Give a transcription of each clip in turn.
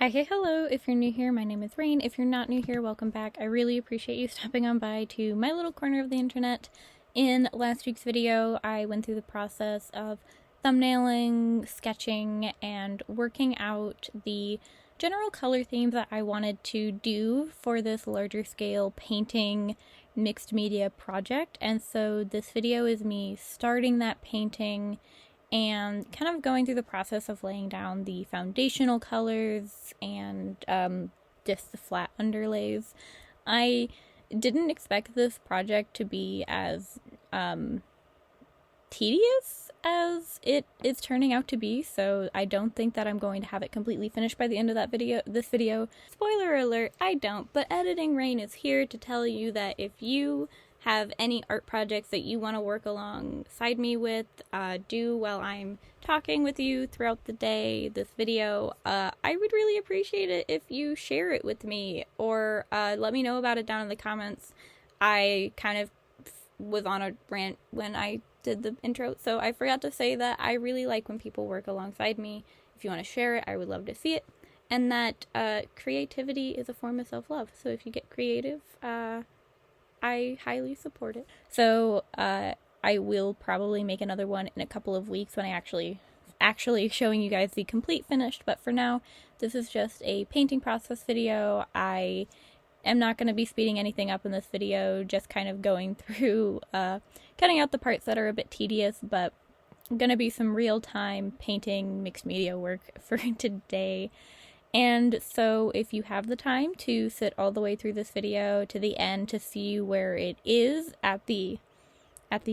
Hi, hey, hello. If you're new here, my name is Rain. If you're not new here, welcome back. I really appreciate you stopping on by to my little corner of the internet. In last week's video, I went through the process of thumbnailing, sketching, and working out the general color themes that I wanted to do for this larger scale painting mixed media project. And so this video is me starting that painting and kind of going through the process of laying down the foundational colors and just the flat underlays. I didn't expect this project to be as tedious as it is turning out to be, so I don't think that I'm going to have it completely finished by the end of this video. Spoiler alert, I don't, but Editing Rain is here to tell you that if you have any art projects that you want to work alongside me with, do while I'm talking with you throughout the day, this video, I would really appreciate it if you share it with me, or let me know about it down in the comments. I kind of was on a rant when I did the intro, so I forgot to say that I really like when people work alongside me. If you want to share it, I would love to see it, and that creativity is a form of self-love, so if you get creative, I highly support it. So I will probably make another one in a couple of weeks when I actually showing you guys the complete finished, but for now this is just a painting process video. I am not going to be speeding anything up in this video, just kind of going through cutting out the parts that are a bit tedious, but going to be some real-time painting mixed media work for today. And so if you have the time to sit all the way through this video to the end to see where it is at the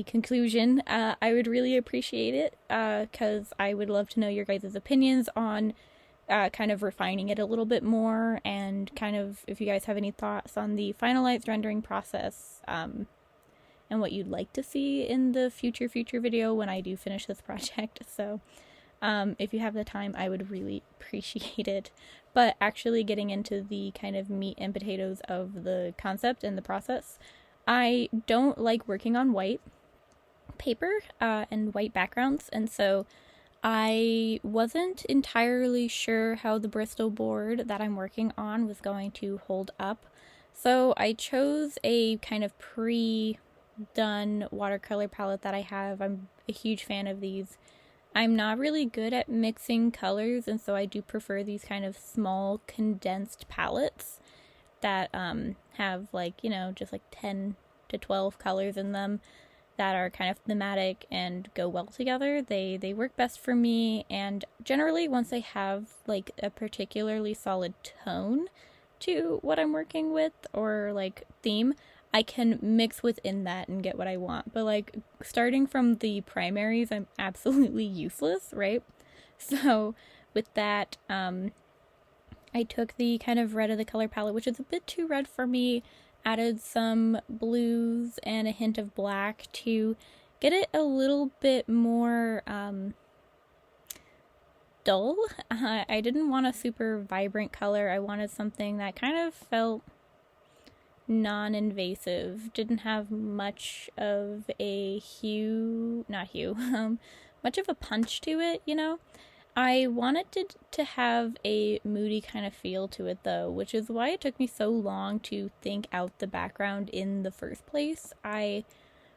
conclusion, I would really appreciate it, because I would love to know your guys' opinions on kind of refining it a little bit more, and kind of if you guys have any thoughts on the finalized rendering process, and what you'd like to see in the future video when I do finish this project. So if you have the time, I would really appreciate it. But actually getting into the kind of meat and potatoes of the concept and the process, I don't like working on white paper and white backgrounds, and so I wasn't entirely sure how the Bristol board that I'm working on was going to hold up. So I chose a kind of pre-done watercolor palette that I have. I'm a huge fan of these. I'm not really good at mixing colors, and so I do prefer these kind of small condensed palettes that have, like, you know, just like 10 to 12 colors in them that are kind of thematic and go well together. They work best for me, and generally once I have like a particularly solid tone to what I'm working with, or like theme, I can mix within that and get what I want. But like starting from the primaries, I'm absolutely useless, right? So with that, I took the kind of red of the color palette, which is a bit too red for me, added some blues and a hint of black to get it a little bit more dull. I didn't want a super vibrant color. I wanted something that kind of felt non-invasive, didn't have much of a much of a punch to it, you know? I wanted to have a moody kind of feel to it though, which is why it took me so long to think out the background in the first place. I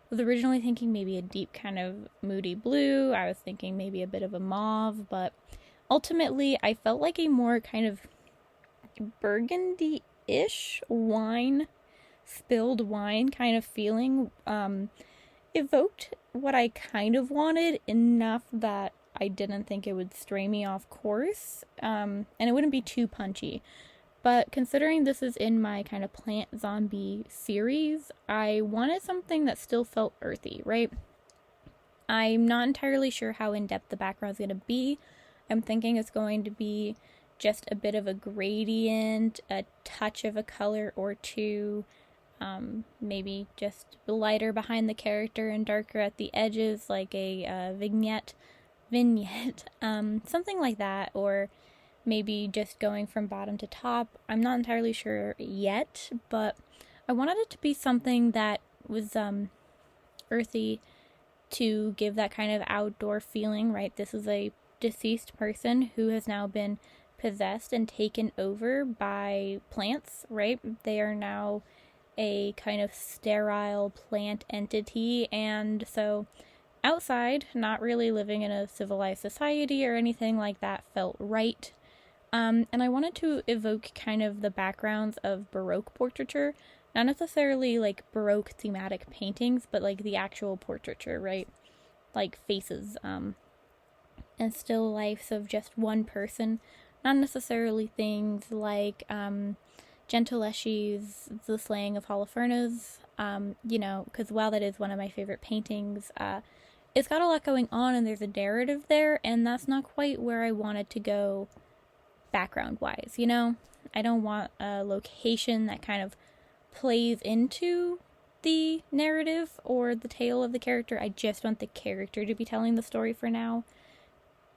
was originally thinking maybe a deep kind of moody blue, I was thinking maybe a bit of a mauve, but ultimately I felt like a more kind of burgundy-ish wine, spilled wine kind of feeling evoked what I kind of wanted, enough that I didn't think it would stray me off course, and it wouldn't be too punchy. But considering this is in my kind of plant zombie series, I wanted something that still felt earthy, right? I'm not entirely sure how in-depth the background's going to be. I'm thinking it's going to be just a bit of a gradient, a touch of a color or two, maybe just lighter behind the character and darker at the edges, like a vignette, something like that, or maybe just going from bottom to top. I'm not entirely sure yet, but I wanted it to be something that was earthy, to give that kind of outdoor feeling, right? This is a deceased person who has now been possessed and taken over by plants, right? They are now a kind of sterile plant entity, and so outside, not really living in a civilized society or anything like that felt right. And I wanted to evoke kind of the backgrounds of Baroque portraiture, not necessarily like Baroque thematic paintings, but like the actual portraiture, right? Like faces, and still lifes of just one person, not necessarily things like Gentileschi's The Slaying of Holofernes, because while that is one of my favorite paintings, it's got a lot going on and there's a narrative there, and that's not quite where I wanted to go background-wise, I don't want a location that kind of plays into the narrative or the tale of the character. I just want the character to be telling the story for now.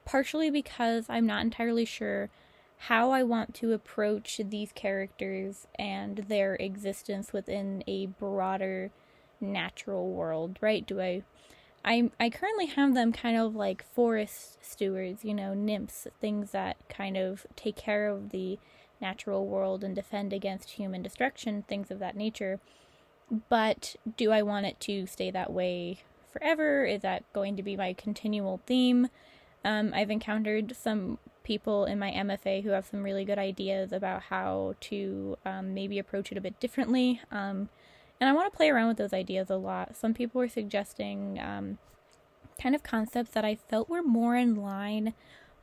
Partially because I'm not entirely sure how I want to approach these characters and their existence within a broader natural world, right? I currently have them kind of like forest stewards, nymphs, things that kind of take care of the natural world and defend against human destruction, things of that nature. But do I want it to stay that way forever? Is that going to be my continual theme? I've encountered some people in my MFA who have some really good ideas about how to maybe approach it a bit differently. And I want to play around with those ideas a lot. Some people were suggesting kind of concepts that I felt were more in line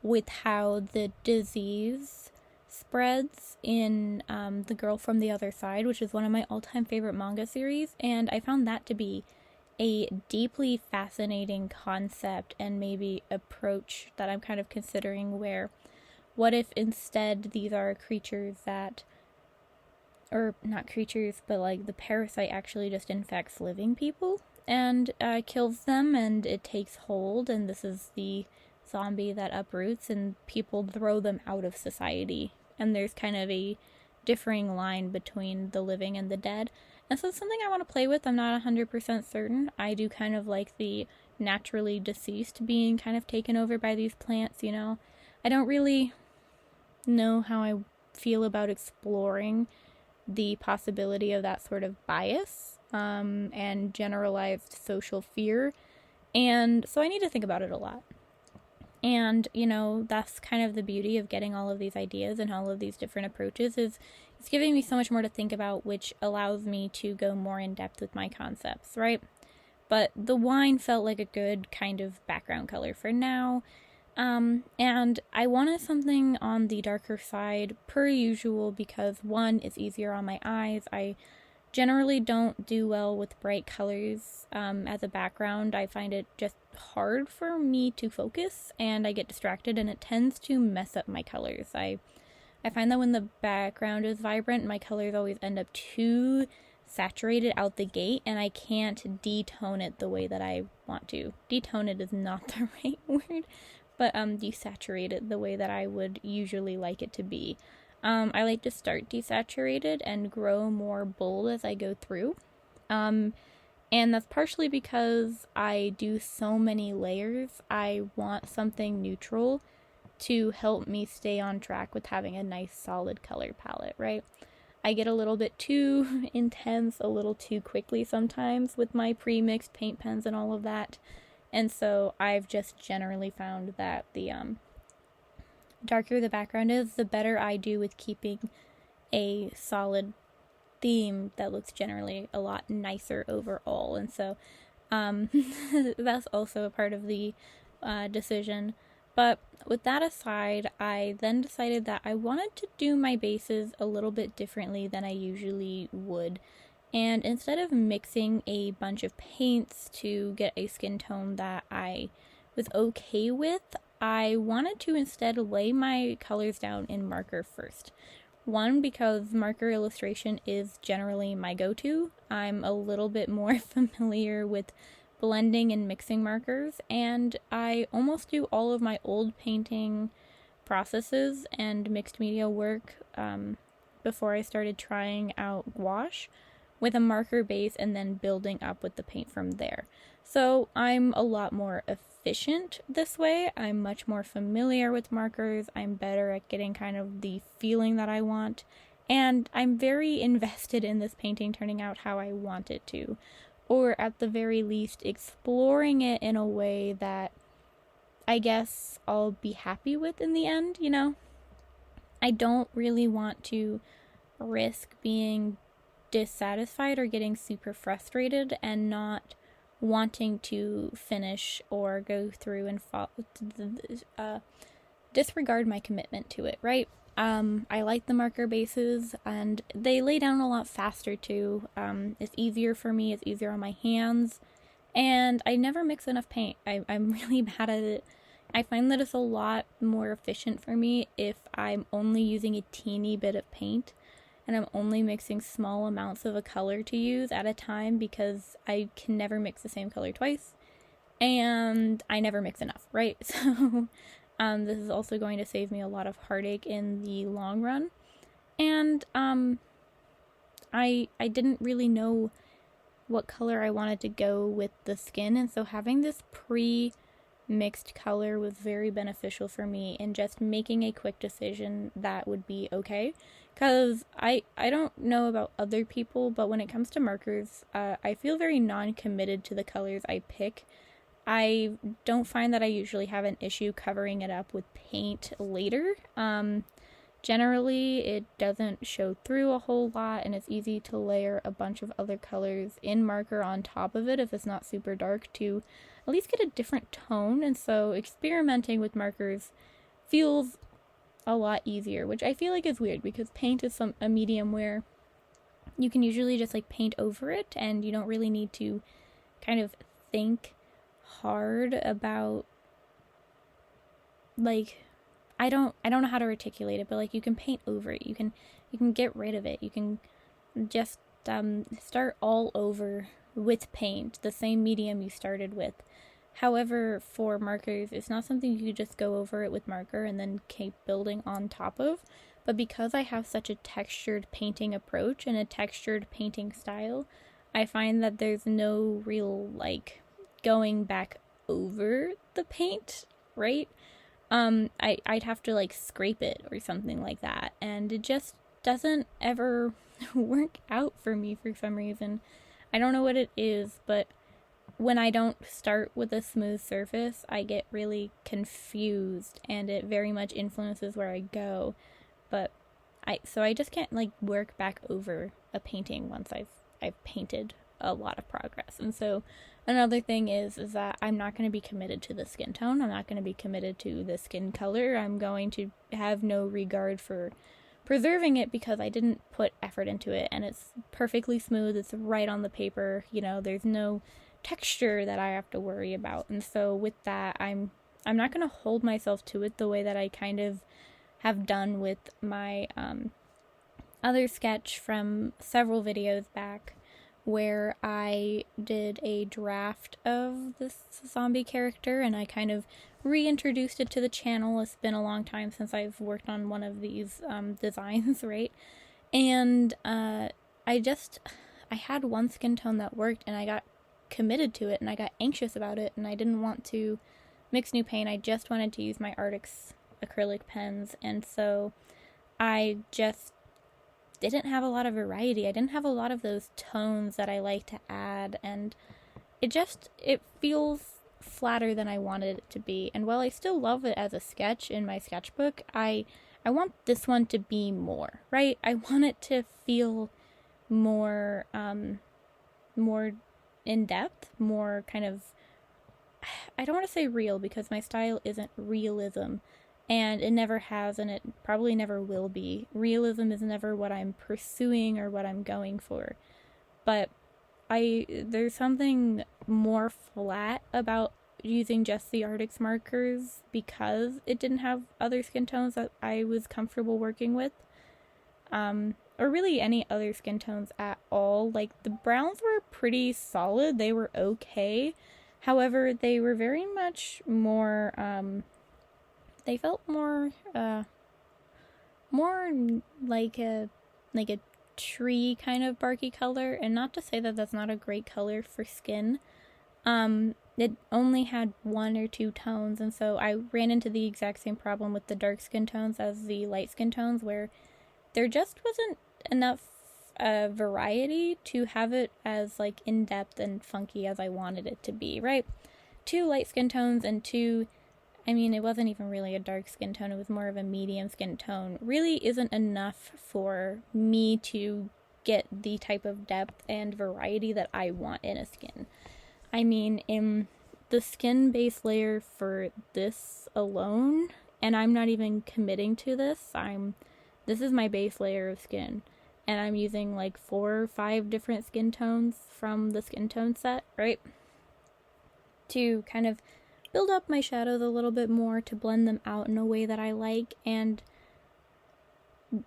with how the disease spreads in The Girl from the Other Side, which is one of my all-time favorite manga series, and I found that to be a deeply fascinating concept and maybe approach that I'm kind of considering, where what if instead these are creatures that, or not creatures, but like the parasite actually just infects living people and kills them, and it takes hold, and this is the zombie that uproots, and people throw them out of society, and there's kind of a differing line between the living and the dead. And so it's something I want to play with. I'm not 100% certain. I do kind of like the naturally deceased being kind of taken over by these plants, I don't really know how I feel about exploring the possibility of that sort of bias and generalized social fear. And so I need to think about it a lot. And, that's kind of the beauty of getting all of these ideas and all of these different approaches, is it's giving me so much more to think about, which allows me to go more in depth with my concepts, right? But the wine felt like a good kind of background color for now. And I wanted something on the darker side per usual because, one, it's easier on my eyes. I generally don't do well with bright colors as a background. I find it just hard for me to focus, and I get distracted, and it tends to mess up my colors. I find that when the background is vibrant, my colors always end up too saturated out the gate, and I can't detone it the way that I want to. Detone it is not the right word, but desaturate it the way that I would usually like it to be. I like to start desaturated and grow more bold as I go through. And that's partially because I do so many layers. I want something neutral to help me stay on track with having a nice solid color palette, right? I get a little bit too intense a little too quickly sometimes with my pre-mixed paint pens and all of that. And so I've just generally found that the darker the background is, the better I do with keeping a solid theme that looks generally a lot nicer overall. And so that's also a part of the decision. But with that aside, I then decided that I wanted to do my bases a little bit differently than I usually would. And instead of mixing a bunch of paints to get a skin tone that I was okay with, I wanted to instead lay my colors down in marker first. One, because marker illustration is generally my go-to. I'm a little bit more familiar with blending and mixing markers, and I almost do all of my old painting processes and mixed media work before I started trying out gouache, with a marker base and then building up with the paint from there. So I'm a lot more efficient this way. I'm much more familiar with markers. I'm better at getting kind of the feeling that I want. And I'm very invested in this painting turning out how I want it to. Or at the very least, exploring it in a way that I guess I'll be happy with in the end, you know? I don't really want to risk being dissatisfied or getting super frustrated and not wanting to finish or go through and disregard my commitment to it, right? I like the marker bases, and they lay down a lot faster too. It's easier for me, it's easier on my hands, and I never mix enough paint. I'm really bad at it. I find that it's a lot more efficient for me if I'm only using a teeny bit of paint, and I'm only mixing small amounts of a color to use at a time, because I can never mix the same color twice, and I never mix enough, right? So this is also going to save me a lot of heartache in the long run. And I didn't really know what color I wanted to go with the skin, and so having this pre-mixed color was very beneficial for me in just making a quick decision that would be okay. Because I don't know about other people, but when it comes to markers, I feel very non-committed to the colors I pick. I don't find that I usually have an issue covering it up with paint later. Generally, it doesn't show through a whole lot, and it's easy to layer a bunch of other colors in marker on top of it if it's not super dark to at least get a different tone. And so experimenting with markers feels a lot easier, which I feel like is weird because paint is a medium where you can usually just like paint over it, and you don't really need to kind of think hard about, like, I don't know how to articulate it, but like you can paint over it, you can get rid of it, you can just start all over with paint, the same medium you started with. However, for markers, it's not something you just go over it with marker and then keep building on top of, but because I have such a textured painting approach and a textured painting style, I find that there's no real like going back over the paint, right? I'd have to like scrape it or something like that, and it just doesn't ever work out for me for some reason. I don't know what it is, but when I don't start with a smooth surface, I get really confused, and it very much influences where I go. But I just can't like work back over a painting once I've painted a lot of progress. And so another thing is that I'm not going to be committed to the skin tone. I'm not going to be committed to the skin color. I'm going to have no regard for preserving it because I didn't put effort into it, and it's perfectly smooth. It's right on the paper. You know, there's no texture that I have to worry about. And so with that, I'm not going to hold myself to it the way that I kind of have done with my other sketch from several videos back, where I did a draft of this zombie character and I kind of reintroduced it to the channel. It's been a long time since I've worked on one of these designs, right? And I had one skin tone that worked, and I got committed to it, and I got anxious about it, and I didn't want to mix new paint. I just wanted to use my Arrtx acrylic pens, and so I just didn't have a lot of variety. I didn't have a lot of those tones that I like to add, and it feels flatter than I wanted it to be. And while I still love it as a sketch in my sketchbook, I want this one to be more, right? I want it to feel more more in depth, more kind of, I don't want to say real because my style isn't realism, and it never has, and it probably never will be. Realism is never what I'm pursuing or what I'm going for. But there's something more flat about using just the Arrtx markers because it didn't have other skin tones that I was comfortable working with. Or really any other skin tones at all. Like, the browns were pretty solid. They were okay. However, they were very much more, they felt more like a tree kind of barky color, and not to say that that's not a great color for skin. It only had 1 or 2 tones, and so I ran into the exact same problem with the dark skin tones as the light skin tones, where there just wasn't enough variety to have it as like in-depth and funky as I wanted it to be, right? 2 light skin tones and 2, I mean, it wasn't even really a dark skin tone, it was more of a medium skin tone, really isn't enough for me to get the type of depth and variety that I want in a skin. I mean, in the skin base layer for this alone, and I'm not even committing to this, this is my base layer of skin, and I'm using like 4 or 5 different skin tones from the skin tone set, right? To kind of build up my shadows a little bit more, to blend them out in a way that I like, and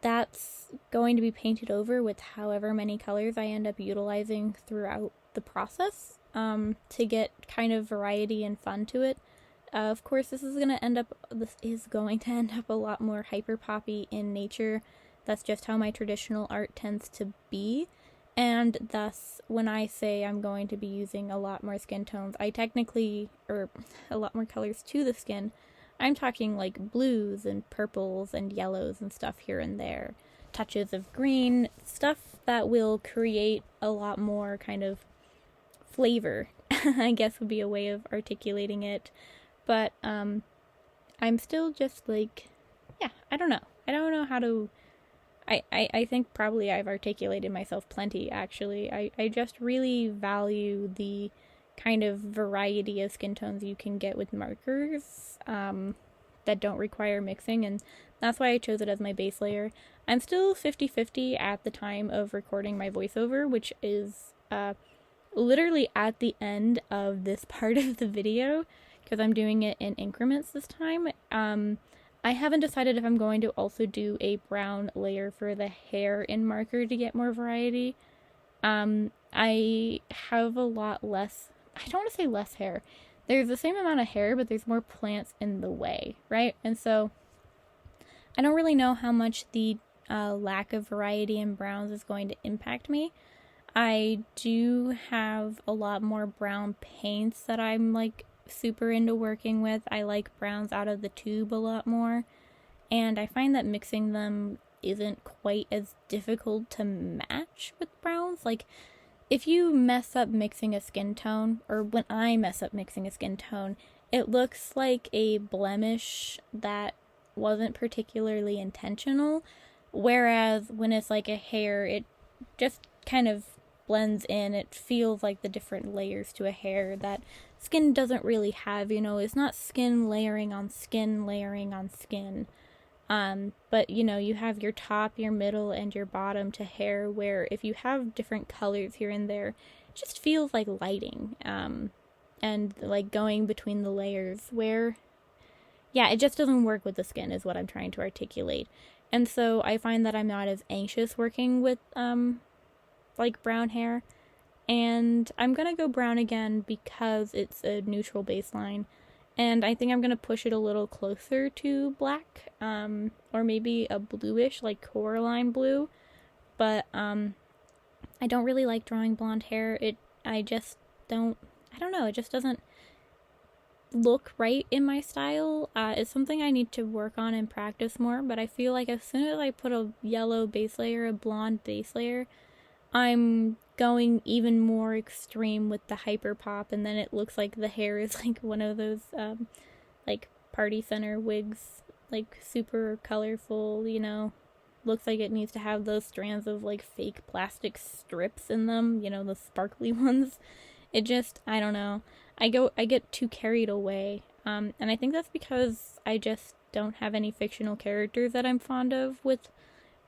that's going to be painted over with however many colors I end up utilizing throughout the process, to get kind of variety and fun to it. Of course, this is going to end up a lot more hyper poppy in nature. That's just how my traditional art tends to be. And thus, when I say I'm going to be using a lot more skin tones, or a lot more colors to the skin, I'm talking like blues and purples and yellows and stuff here and there. Touches of green, stuff that will create a lot more kind of flavor, I guess would be a way of articulating it. But I'm still just like, yeah, I don't know how to... I think probably I've articulated myself plenty, actually. I just really value the kind of variety of skin tones you can get with markers that don't require mixing, and that's why I chose it as my base layer. I'm still 50-50 at the time of recording my voiceover, which is literally at the end of this part of the video, because I'm doing it in increments this time. I haven't decided if I'm going to also do a brown layer for the hair in marker to get more variety. I have a lot less, I don't want to say less hair. There's the same amount of hair, but there's more plants in the way, right? And so I don't really know how much the lack of variety in browns is going to impact me. I do have a lot more brown paints that I'm like super into working with. I like browns out of the tube a lot more, and I find that mixing them isn't quite as difficult to match with browns. Like, if you mess up mixing a skin tone, or when I mess up mixing a skin tone, it looks like a blemish that wasn't particularly intentional, whereas when it's like a hair, it just kind of blends in. It feels like the different layers to a hair that skin doesn't really have, you know. It's not skin layering on skin layering on skin. But, you know, you have your top, your middle, and your bottom to hair, where if you have different colors here and there, it just feels like lighting, and like going between the layers, where, yeah, it just doesn't work with the skin is what I'm trying to articulate. And so I find that I'm not as anxious working with, like brown hair, and I'm gonna go brown again because it's a neutral baseline, and I think I'm gonna push it a little closer to black, or maybe a bluish, like Coraline blue, but I don't really like drawing blonde hair. I don't know, it just doesn't look right in my style. It's something I need to work on and practice more, but I feel like as soon as I put a yellow base layer, a blonde base layer, I'm going even more extreme with the hyper pop, and then it looks like the hair is like one of those like party center wigs, like super colorful, you know, looks like it needs to have those strands of like fake plastic strips in them, you know, the sparkly ones. It just, I don't know, I get too carried away, and I think that's because I just don't have any fictional characters that I'm fond of with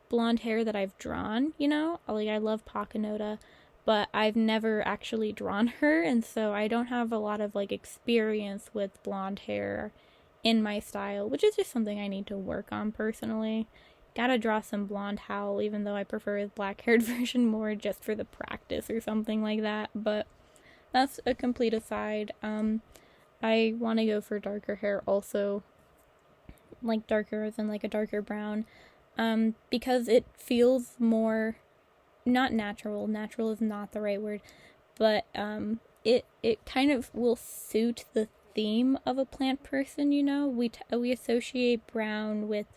blonde hair that I've drawn, you know. Like, I love Pakinota, but I've never actually drawn her, and so I don't have a lot of like experience with blonde hair in my style, which is just something I need to work on personally. Gotta draw some blonde Howl, even though I prefer the black-haired version more just for the practice or something like that, but that's a complete aside. I want to go for darker hair also, like darker than like a darker brown, because it feels more not natural. Natural is not the right word, but it kind of will suit the theme of a plant person, you know? We associate brown with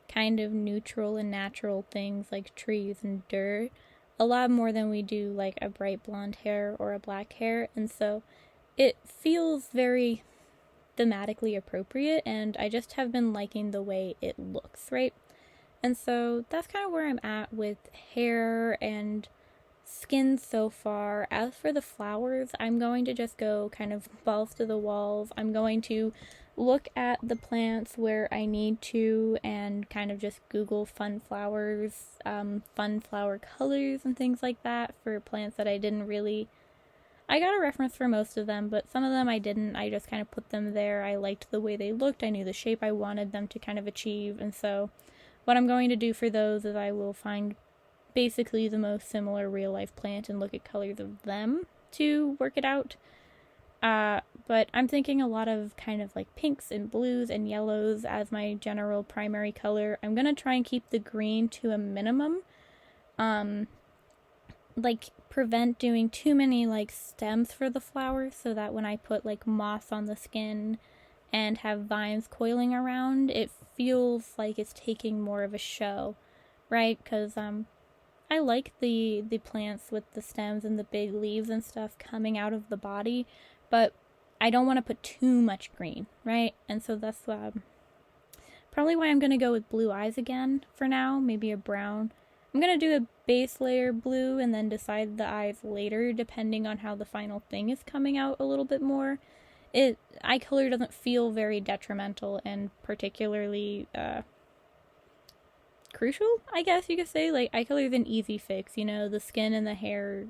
kind of neutral and natural things like trees and dirt a lot more than we do like a bright blonde hair or a black hair, and so it feels very thematically appropriate, and I just have been liking the way it looks, right? And so that's kind of where I'm at with hair and skin so far. As for the flowers, I'm going to just go kind of balls to the walls. I'm going to look at the plants where I need to and kind of just Google fun flowers, fun flower colors and things like that for plants that I didn't really... I got a reference for most of them, but some of them I didn't. I just kind of put them there. I liked the way they looked. I knew the shape I wanted them to kind of achieve, and so what I'm going to do for those is I will find basically the most similar real-life plant and look at colors of them to work it out. But I'm thinking a lot of kind of like pinks and blues and yellows as my general primary color. I'm going to try and keep the green to a minimum. Like prevent doing too many like stems for the flowers so that when I put like moss on the skin and have vines coiling around, it feels like it's taking more of a show, right? Because I like the plants with the stems and the big leaves and stuff coming out of the body, but I don't want to put too much green, right? And so that's probably why I'm going to go with blue eyes again for now, maybe a brown. I'm going to do a base layer blue and then decide the eyes later depending on how the final thing is coming out a little bit more. Eye color doesn't feel very detrimental and particularly crucial, I guess you could say. Like, eye color is an easy fix, you know, the skin and the hair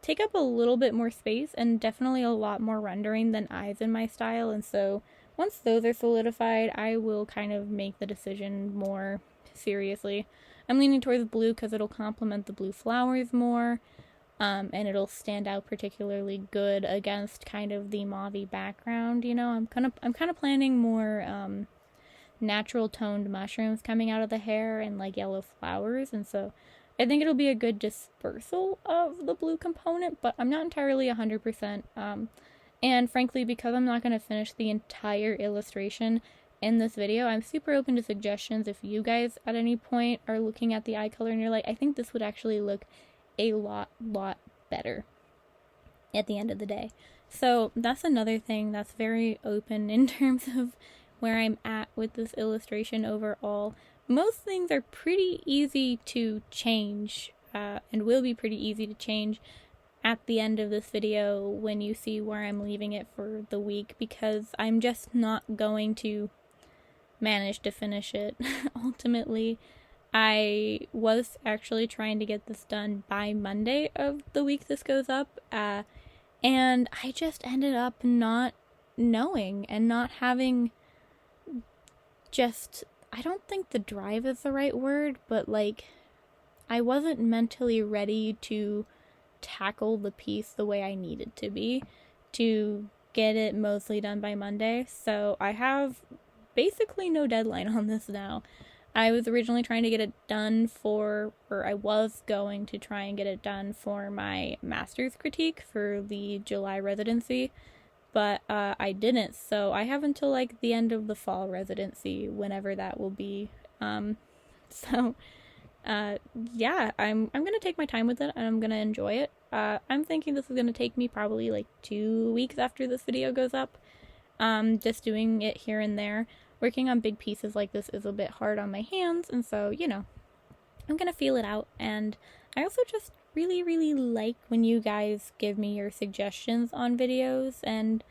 take up a little bit more space and definitely a lot more rendering than eyes in my style, and so once those are solidified, I will kind of make the decision more seriously. I'm leaning towards blue because it'll complement the blue flowers more, and it'll stand out particularly good against kind of the mauve-y background, you know. I'm kind of planning more natural toned mushrooms coming out of the hair and like yellow flowers, and so I think it'll be a good dispersal of the blue component, but I'm not entirely 100%. And frankly, because I'm not going to finish the entire illustration in this video, I'm super open to suggestions. If you guys at any point are looking at the eye color and you're like, I think this would actually look a lot better at the end of the day. So that's another thing that's very open in terms of where I'm at with this illustration overall. Most things are pretty easy to change, and will be pretty easy to change at the end of this video when you see where I'm leaving it for the week, because I'm just not going to manage to finish it. Ultimately, I was actually trying to get this done by Monday of the week this goes up, and I just ended up not knowing and not having just... I don't think the drive is the right word, but like, I wasn't mentally ready to tackle the piece the way I needed to be to get it mostly done by Monday. So I have basically no deadline on this now. I was originally trying to get it done I was going to try and get it done for my master's critique for the July residency, but I didn't, so I have until like the end of the fall residency, whenever that will be. Yeah, I'm gonna take my time with it and I'm gonna enjoy it. I'm thinking this is gonna take me probably like 2 weeks after this video goes up. Just doing it here and there. Working on big pieces like this is a bit hard on my hands, and so, you know, I'm gonna feel it out. And I also just really like when you guys give me your suggestions on videos, and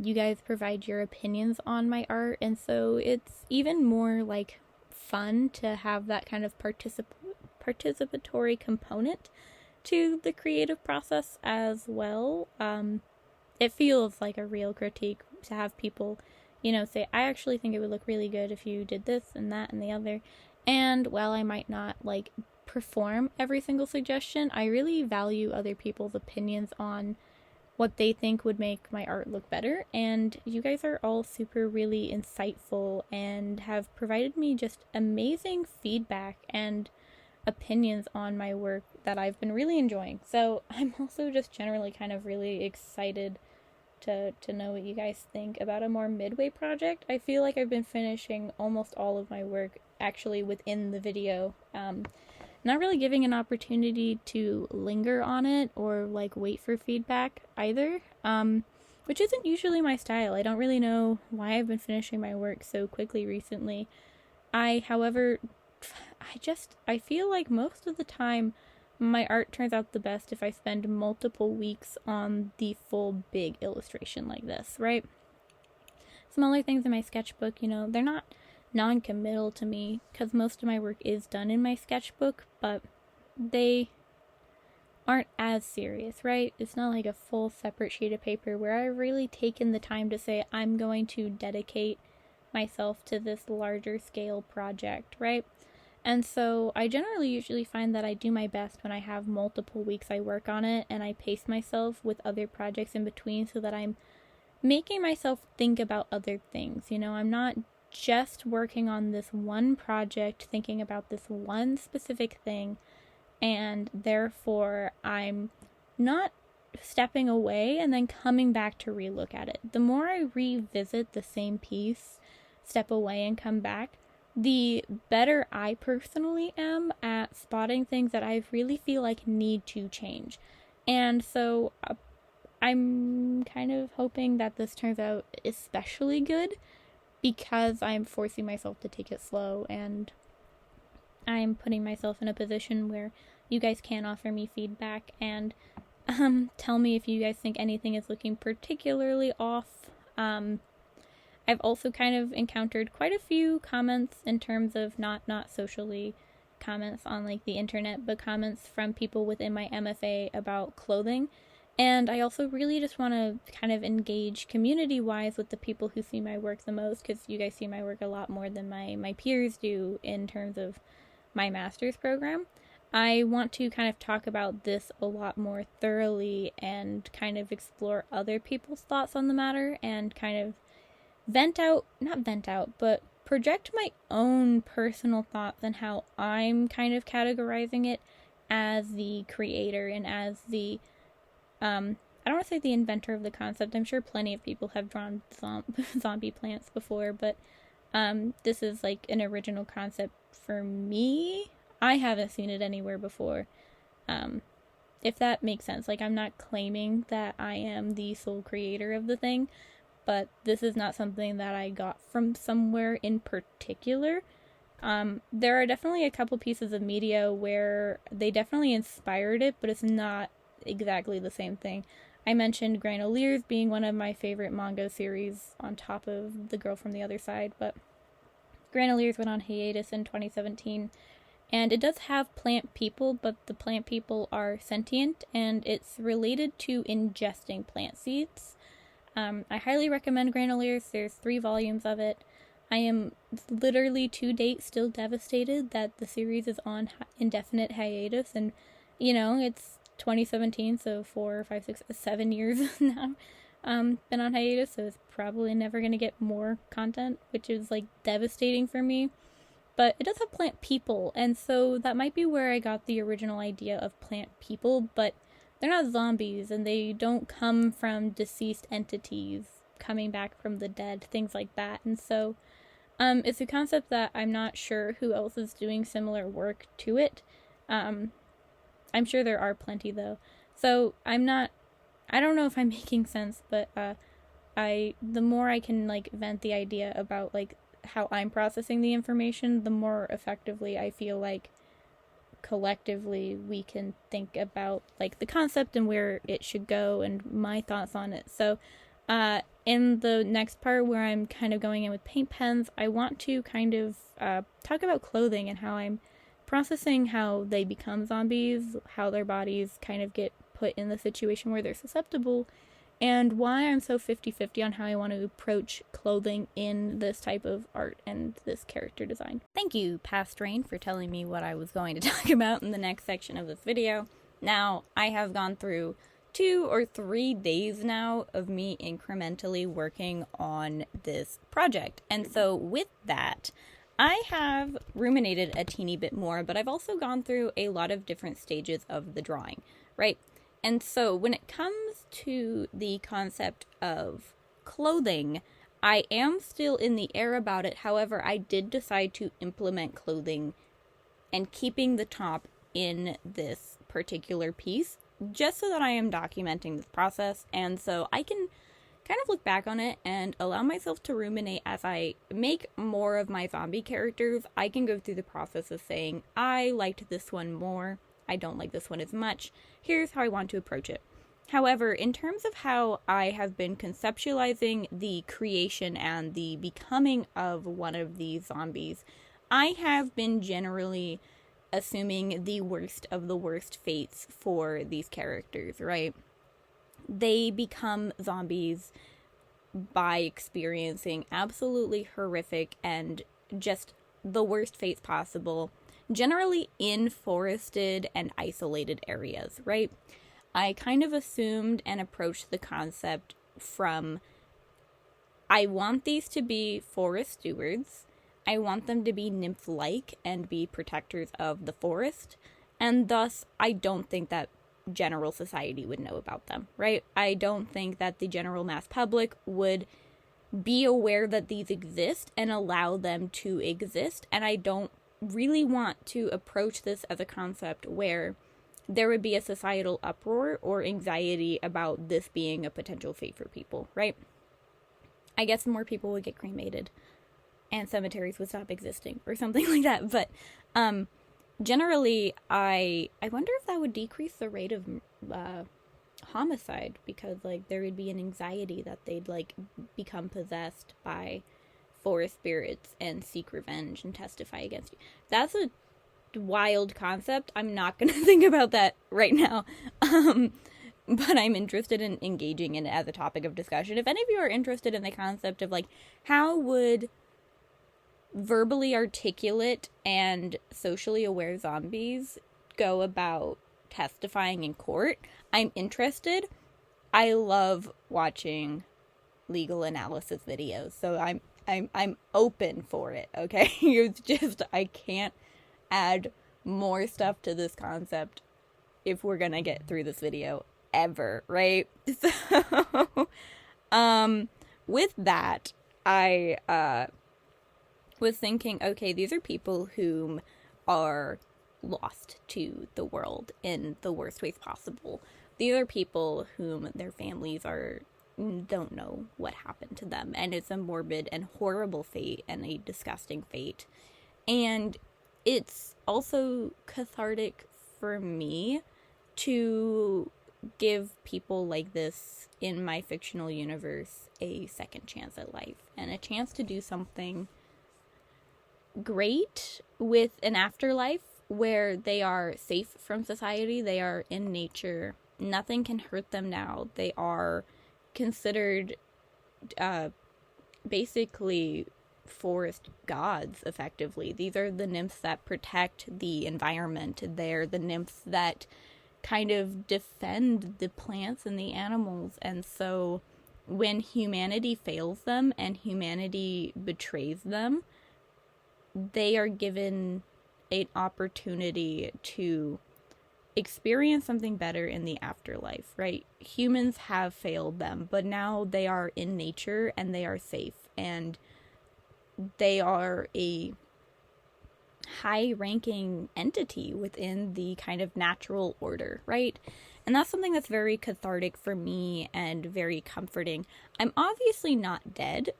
you guys provide your opinions on my art, and so it's even more like fun to have that kind of participatory component to the creative process as well. It feels like a real critique to have people, you know, say, I actually think it would look really good if you did this and that and the other. And while I might not like perform every single suggestion, I really value other people's opinions on what they think would make my art look better, and you guys are all super really insightful and have provided me just amazing feedback, and opinions on my work that I've been really enjoying. So I'm also just generally kind of really excited to know what you guys think about a more midway project. I feel like I've been finishing almost all of my work actually within the video, not really giving an opportunity to linger on it or like wait for feedback either, which isn't usually my style. I don't really know why I've been finishing my work so quickly recently. However, I feel like most of the time my art turns out the best if I spend multiple weeks on the full big illustration like this, right? Smaller things in my sketchbook, they're not non-committal to me because most of my work is done in my sketchbook, but they aren't as serious, right? It's not like a full separate sheet of paper where I've really taken the time to say I'm going to dedicate myself to this larger scale project, right? And so I generally usually find that I do my best when I have multiple weeks I work on it and I pace myself with other projects in between so that I'm making myself think about other things. I'm not just working on this one project, thinking about this one specific thing, and therefore I'm not stepping away and then coming back to relook at it. The more I revisit the same piece, step away and come back, the better I personally am at spotting things that I really feel like need to change. And so I'm kind of hoping that this turns out especially good because I'm forcing myself to take it slow and I'm putting myself in a position where you guys can offer me feedback and tell me if you guys think anything is looking particularly off. I've also kind of encountered quite a few comments in terms of not socially comments on like the internet, but comments from people within my MFA about clothing. And I also really just want to kind of engage community-wise with the people who see my work the most, because you guys see my work a lot more than my peers do in terms of my master's program. I want to kind of talk about this a lot more thoroughly and kind of explore other people's thoughts on the matter and kind of but project my own personal thoughts and how I'm kind of categorizing it as the creator and as the, I don't want to say the inventor of the concept. I'm sure plenty of people have drawn zombie plants before, but this is like an original concept for me. I haven't seen it anywhere before. If that makes sense. Like, I'm not claiming that I am the sole creator of the thing, but this is not something that I got from somewhere in particular. There are definitely a couple pieces of media where they definitely inspired it, but it's not exactly the same thing. I mentioned Granoliers being one of my favorite manga series on top of The Girl from the Other Side, but Granoliers went on hiatus in 2017, and it does have plant people, but the plant people are sentient, and it's related to ingesting plant seeds. I highly recommend Granoliers. There's 3 volumes of it. I am literally to date still devastated that the series is on indefinite hiatus, and it's 2017, so 4, 5, 6, 7 years now been on hiatus, so it's probably never going to get more content, which is like devastating for me. But it does have plant people, and so that might be where I got the original idea of plant people, but they're not zombies, and they don't come from deceased entities coming back from the dead, things like that. And so it's a concept that I'm not sure who else is doing similar work to it. I'm sure there are plenty, though. So I don't know if I'm making sense, but the more I can like vent the idea about like how I'm processing the information, the more effectively I feel like collectively we can think about like the concept and where it should go and my thoughts on it. So in the next part where I'm kind of going in with paint pens, I want to kind of talk about clothing and how I'm processing how they become zombies, how their bodies kind of get put in the situation where they're susceptible, and why I'm so 50-50 on how I want to approach clothing in this type of art and this character design. Thank you, Past Rain, for telling me what I was going to talk about in the next section of this video. Now, I have gone through 2 or 3 days now of me incrementally working on this project, and so with that, I have ruminated a teeny bit more, but I've also gone through a lot of different stages of the drawing, right? And so when it comes to the concept of clothing, I am still in the air about it. However, I did decide to implement clothing and keeping the top in this particular piece, just so that I am documenting this process, and so I can kind of look back on it and allow myself to ruminate as I make more of my zombie characters. I can go through the process of saying, I liked this one more, I don't like this one as much, here's how I want to approach it. However, in terms of how I have been conceptualizing the creation and the becoming of one of these zombies, I have been generally assuming the worst of the worst fates for these characters, right? They become zombies by experiencing absolutely horrific and just the worst fates possible, generally in forested and isolated areas, right? I kind of assumed and approached the concept from, I want these to be forest stewards, I want them to be nymph-like and be protectors of the forest, and thus I don't think that general society would know about them, right? I don't think that the general mass public would be aware that these exist and allow them to exist, and I don't really want to approach this as a concept where there would be a societal uproar or anxiety about this being a potential fate for people, right? I guess more people would get cremated and cemeteries would stop existing or something like that, but generally, I wonder if that would decrease the rate of homicide, because, like, there would be an anxiety that they'd, like, become possessed by forest spirits and seek revenge and testify against you. That's a wild concept. I'm not going to think about that right now, but I'm interested in engaging in it as a topic of discussion. If any of you are interested in the concept of, like, how would verbally articulate and socially aware zombies go about testifying in court, I'm interested. I love watching legal analysis videos, so I'm open for it, okay? It's just, I can't add more stuff to this concept if we're gonna get through this video ever, right? So with that, I was thinking, okay, these are people whom are lost to the world in the worst ways possible. These are people whom their families don't know what happened to them, and it's a morbid and horrible fate and a disgusting fate. And it's also cathartic for me to give people like this in my fictional universe a second chance at life and a chance to do something great with an afterlife where they are safe from society, they are in nature, nothing can hurt them now, they are considered basically forest gods, effectively. These are the nymphs that protect the environment, they're the nymphs that kind of defend the plants and the animals, and so when humanity fails them and humanity betrays them, they are given an opportunity to experience something better in the afterlife, right? Humans have failed them, but now they are in nature and they are safe, and they are a high-ranking entity within the kind of natural order, right? And that's something that's very cathartic for me and very comforting. I'm obviously not dead.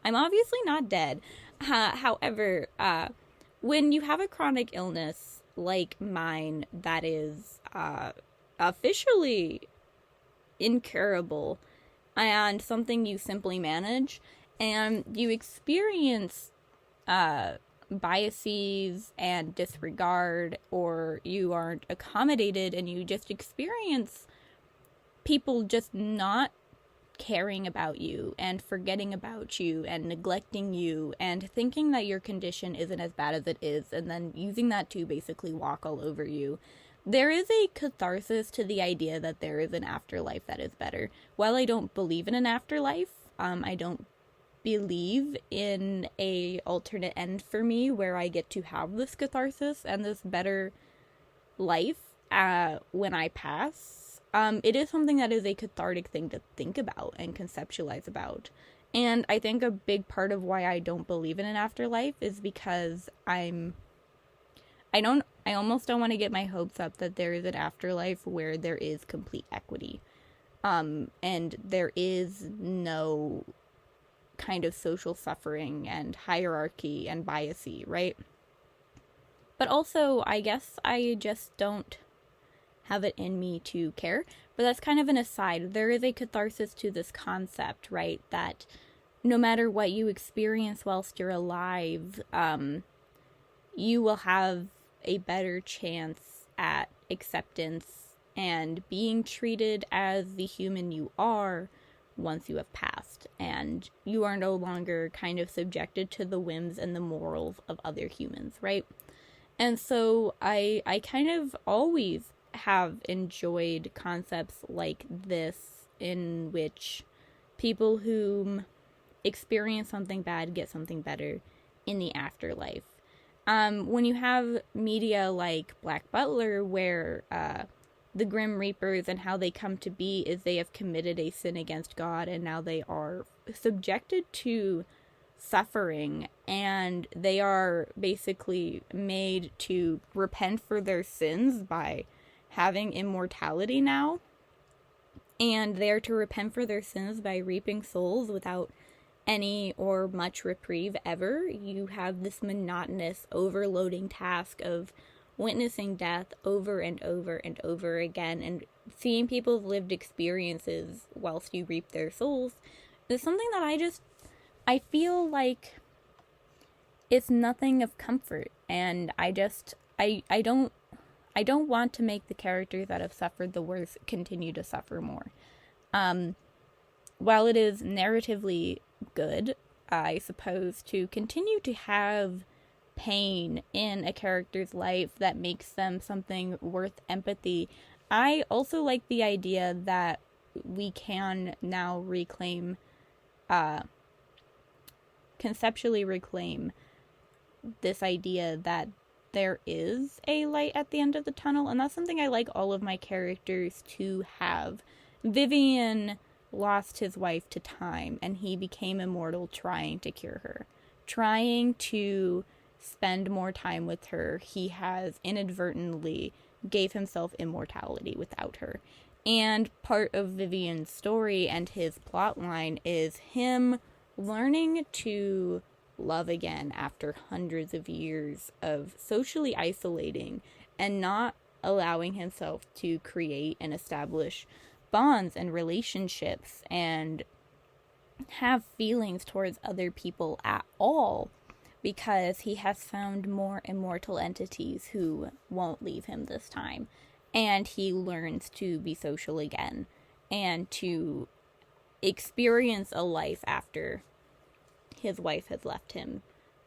I'm obviously not dead. However, when you have a chronic illness like mine that is officially incurable and something you simply manage, and you experience biases and disregard, or you aren't accommodated and you just experience people just not caring about you and forgetting about you and neglecting you and thinking that your condition isn't as bad as it is, and then using that to basically walk all over you. There is a catharsis to the idea that there is an afterlife that is better. While I don't believe in an afterlife, I don't believe in a alternate end for me where I get to have this catharsis and this better life when I pass. It is something that is a cathartic thing to think about and conceptualize about. And I think a big part of why I don't believe in an afterlife is because I almost don't want to get my hopes up that there is an afterlife where there is complete equity. And there is no kind of social suffering and hierarchy and biasy, right? But also, I guess I just don't have it in me to care. But that's kind of an aside. There is a catharsis to this concept, right? That no matter what you experience whilst you're alive, you will have a better chance at acceptance and being treated as the human you are once you have passed, and you are no longer kind of subjected to the whims and the morals of other humans, right? And so I kind of always have enjoyed concepts like this, in which people who experience something bad get something better in the afterlife. When you have media like Black Butler, where the Grim Reapers and how they come to be is they have committed a sin against God, and now they are subjected to suffering, and they are basically made to repent for their sins by having immortality now, and they are to repent for their sins by reaping souls without any or much reprieve ever. You have this monotonous, overloading task of witnessing death over and over and over again, and seeing people's lived experiences whilst you reap their souls is something that I feel like it's nothing of comfort, and I don't want to make the characters that have suffered the worst continue to suffer more. While it is narratively good, I suppose, to continue to have pain in a character's life that makes them something worth empathy, I also like the idea that we can now conceptually reclaim this idea that there is a light at the end of the tunnel, and that's something I like all of my characters to have. Vivian lost his wife to time, and he became immortal trying to cure her. Trying to spend more time with her, he has inadvertently gave himself immortality without her. And part of Vivian's story and his plot line is him learning to love again after hundreds of years of socially isolating and not allowing himself to create and establish bonds and relationships and have feelings towards other people at all, because he has found more immortal entities who won't leave him this time, and he learns to be social again and to experience a life after his wife has left him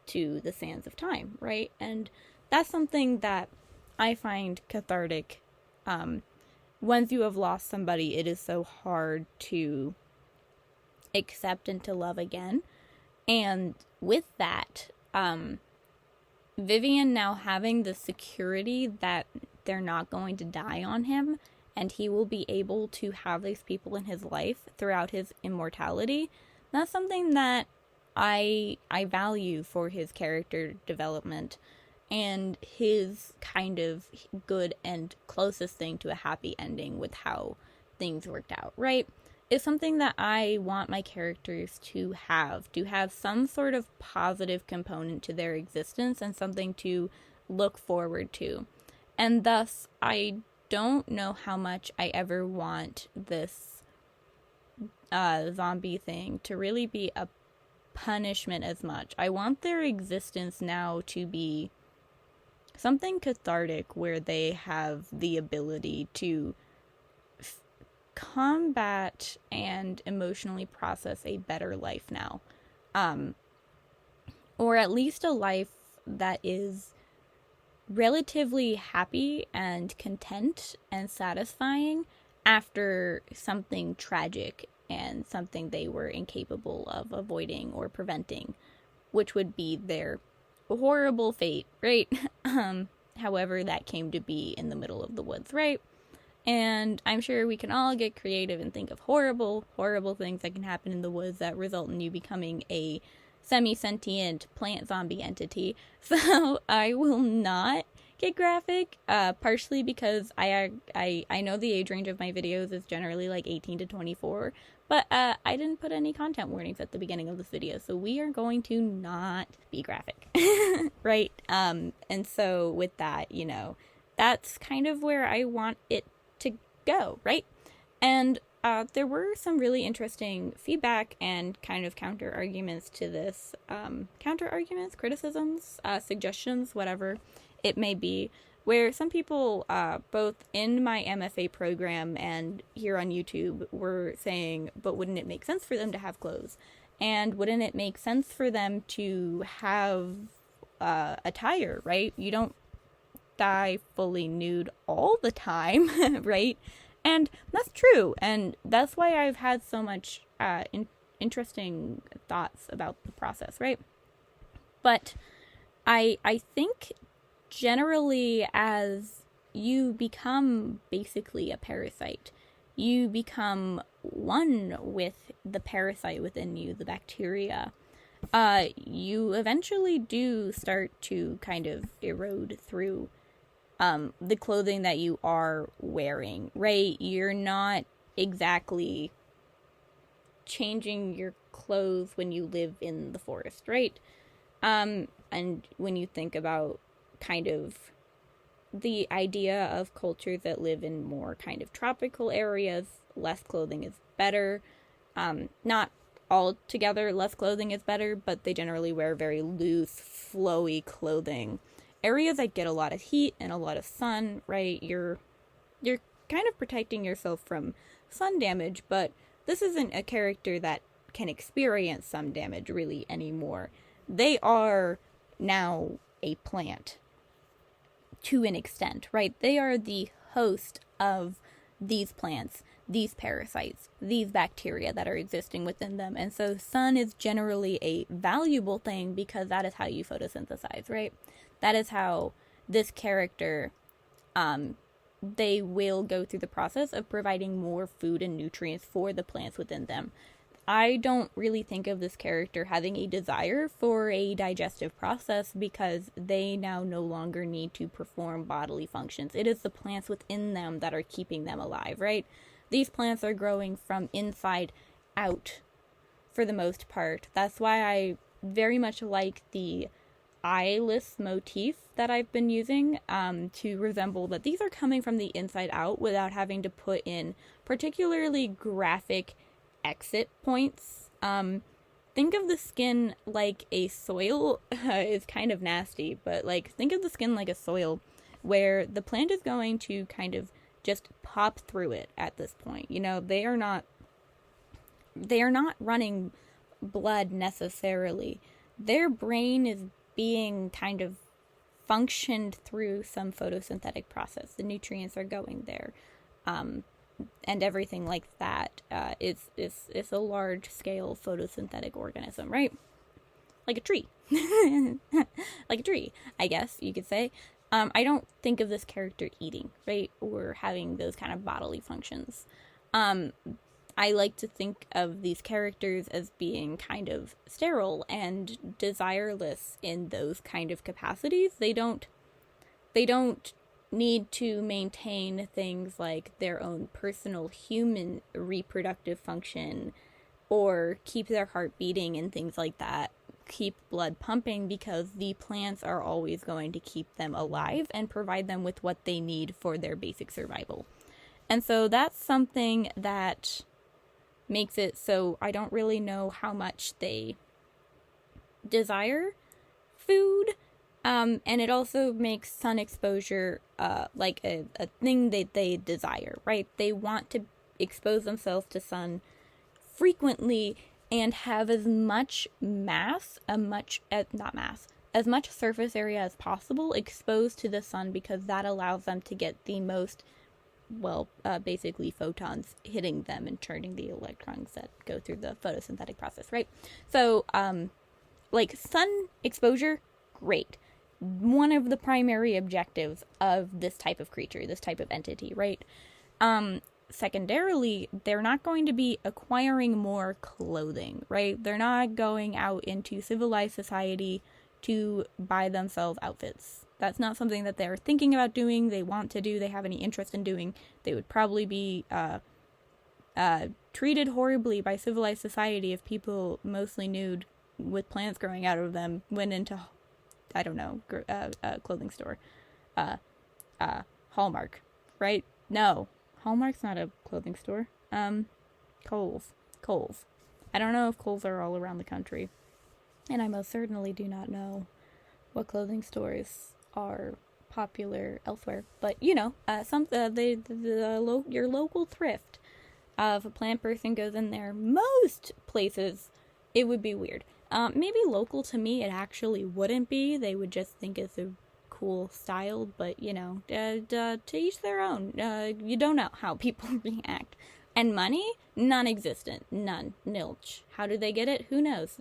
to the sands of time, right? And that's something that I find cathartic. Once you have lost somebody, it is so hard to accept and to love again. And with that, Vivian now having the security that they're not going to die on him, and he will be able to have these people in his life throughout his immortality, that's something that I value for his character development and his kind of good and closest thing to a happy ending with how things worked out, right? Is something that I want my characters to have some sort of positive component to their existence and something to look forward to. And thus, I don't know how much I ever want this zombie thing to really be a punishment as much. I want their existence now to be something cathartic, where they have the ability to combat and emotionally process a better life now. Or at least a life that is relatively happy and content and satisfying after something tragic and something they were incapable of avoiding or preventing, which would be their horrible fate, right? However that came to be in the middle of the woods, right? And I'm sure we can all get creative and think of horrible, horrible things that can happen in the woods that result in you becoming a semi-sentient plant zombie entity. So I will not get graphic, partially because I know the age range of my videos is generally like 18 to 24, but I didn't put any content warnings at the beginning of this video, so we are going to not be graphic, right? And so with that, you know, that's kind of where I want it to go, right? And there were some really interesting feedback and kind of counter arguments to this, counter arguments, criticisms, suggestions, whatever it may be, where some people, both in my MFA program and here on YouTube, were saying, but wouldn't it make sense for them to have clothes? And wouldn't it make sense for them to have attire, right? You don't die fully nude all the time, right? And that's true, and that's why I've had so much interesting thoughts about the process, right? But I think generally, as you become basically a parasite, you become one with the parasite within you, the bacteria, you eventually do start to kind of erode through the clothing that you are wearing, right? You're not exactly changing your clothes when you live in the forest, right? And when you think about kind of the idea of cultures that live in more kind of tropical areas, less clothing is better. Not altogether less clothing is better, but they generally wear very loose, flowy clothing. Areas that get a lot of heat and a lot of sun, right? You're kind of protecting yourself from sun damage, but this isn't a character that can experience sun damage really anymore. They are now a plant to an extent, right? They are the host of these plants, these parasites, these bacteria that are existing within them. And so sun is generally a valuable thing because that is how you photosynthesize, right? That is how this character, they will go through the process of providing more food and nutrients for the plants within them. I don't really think of this character having a desire for a digestive process because they now no longer need to perform bodily functions. It is the plants within them that are keeping them alive, right? These plants are growing from inside out for the most part. That's why I very much like the eyeless motif that I've been using to resemble that these are coming from the inside out without having to put in particularly graphic exit points. Think of the skin like a soil. It's kind of nasty, but like think of the skin like a soil where the plant is going to kind of just pop through it at this point. You know, they are not running blood necessarily. Their brain is being kind of functioned through some photosynthetic process. The nutrients are going there. And everything like that. It's a large-scale photosynthetic organism, right? Like a tree. Like a tree, I guess you could say. I don't think of this character eating, right? Or having those kind of bodily functions. I like to think of these characters as being kind of sterile and desireless in those kind of capacities. They don't need to maintain things like their own personal human reproductive function or keep their heart beating and things like that, keep blood pumping, because the plants are always going to keep them alive and provide them with what they need for their basic survival. And so that's something that makes it so I don't really know how much they desire food. And it also makes sun exposure like a thing that they desire, right? They want to expose themselves to sun frequently and have as much as much surface area as possible exposed to the sun, because that allows them to get the most basically photons hitting them and turning the electrons that go through the photosynthetic process, right? So, like, sun exposure, great. One of the primary objectives of this type of creature, this type of entity, right? Secondarily, they're not going to be acquiring more clothing, right? They're not going out into civilized society to buy themselves outfits. That's not something that they're thinking about doing, they want to do, they have any interest in doing. They would probably be treated horribly by civilized society if people mostly nude with plants growing out of them went into, I don't know, a clothing store. Hallmark, right? No. Hallmark's not a clothing store. Kohl's. I don't know if Kohl's are all around the country. And I most certainly do not know what clothing stores are popular elsewhere. But, you know, your local thrift. If a plant person goes in there, most places, it would be weird. Maybe local to me, it actually wouldn't be. They would just think it's a cool style, but, you know, to each their own. You don't know how people react. And money? Non-existent. None. Nilch. How do they get it? Who knows?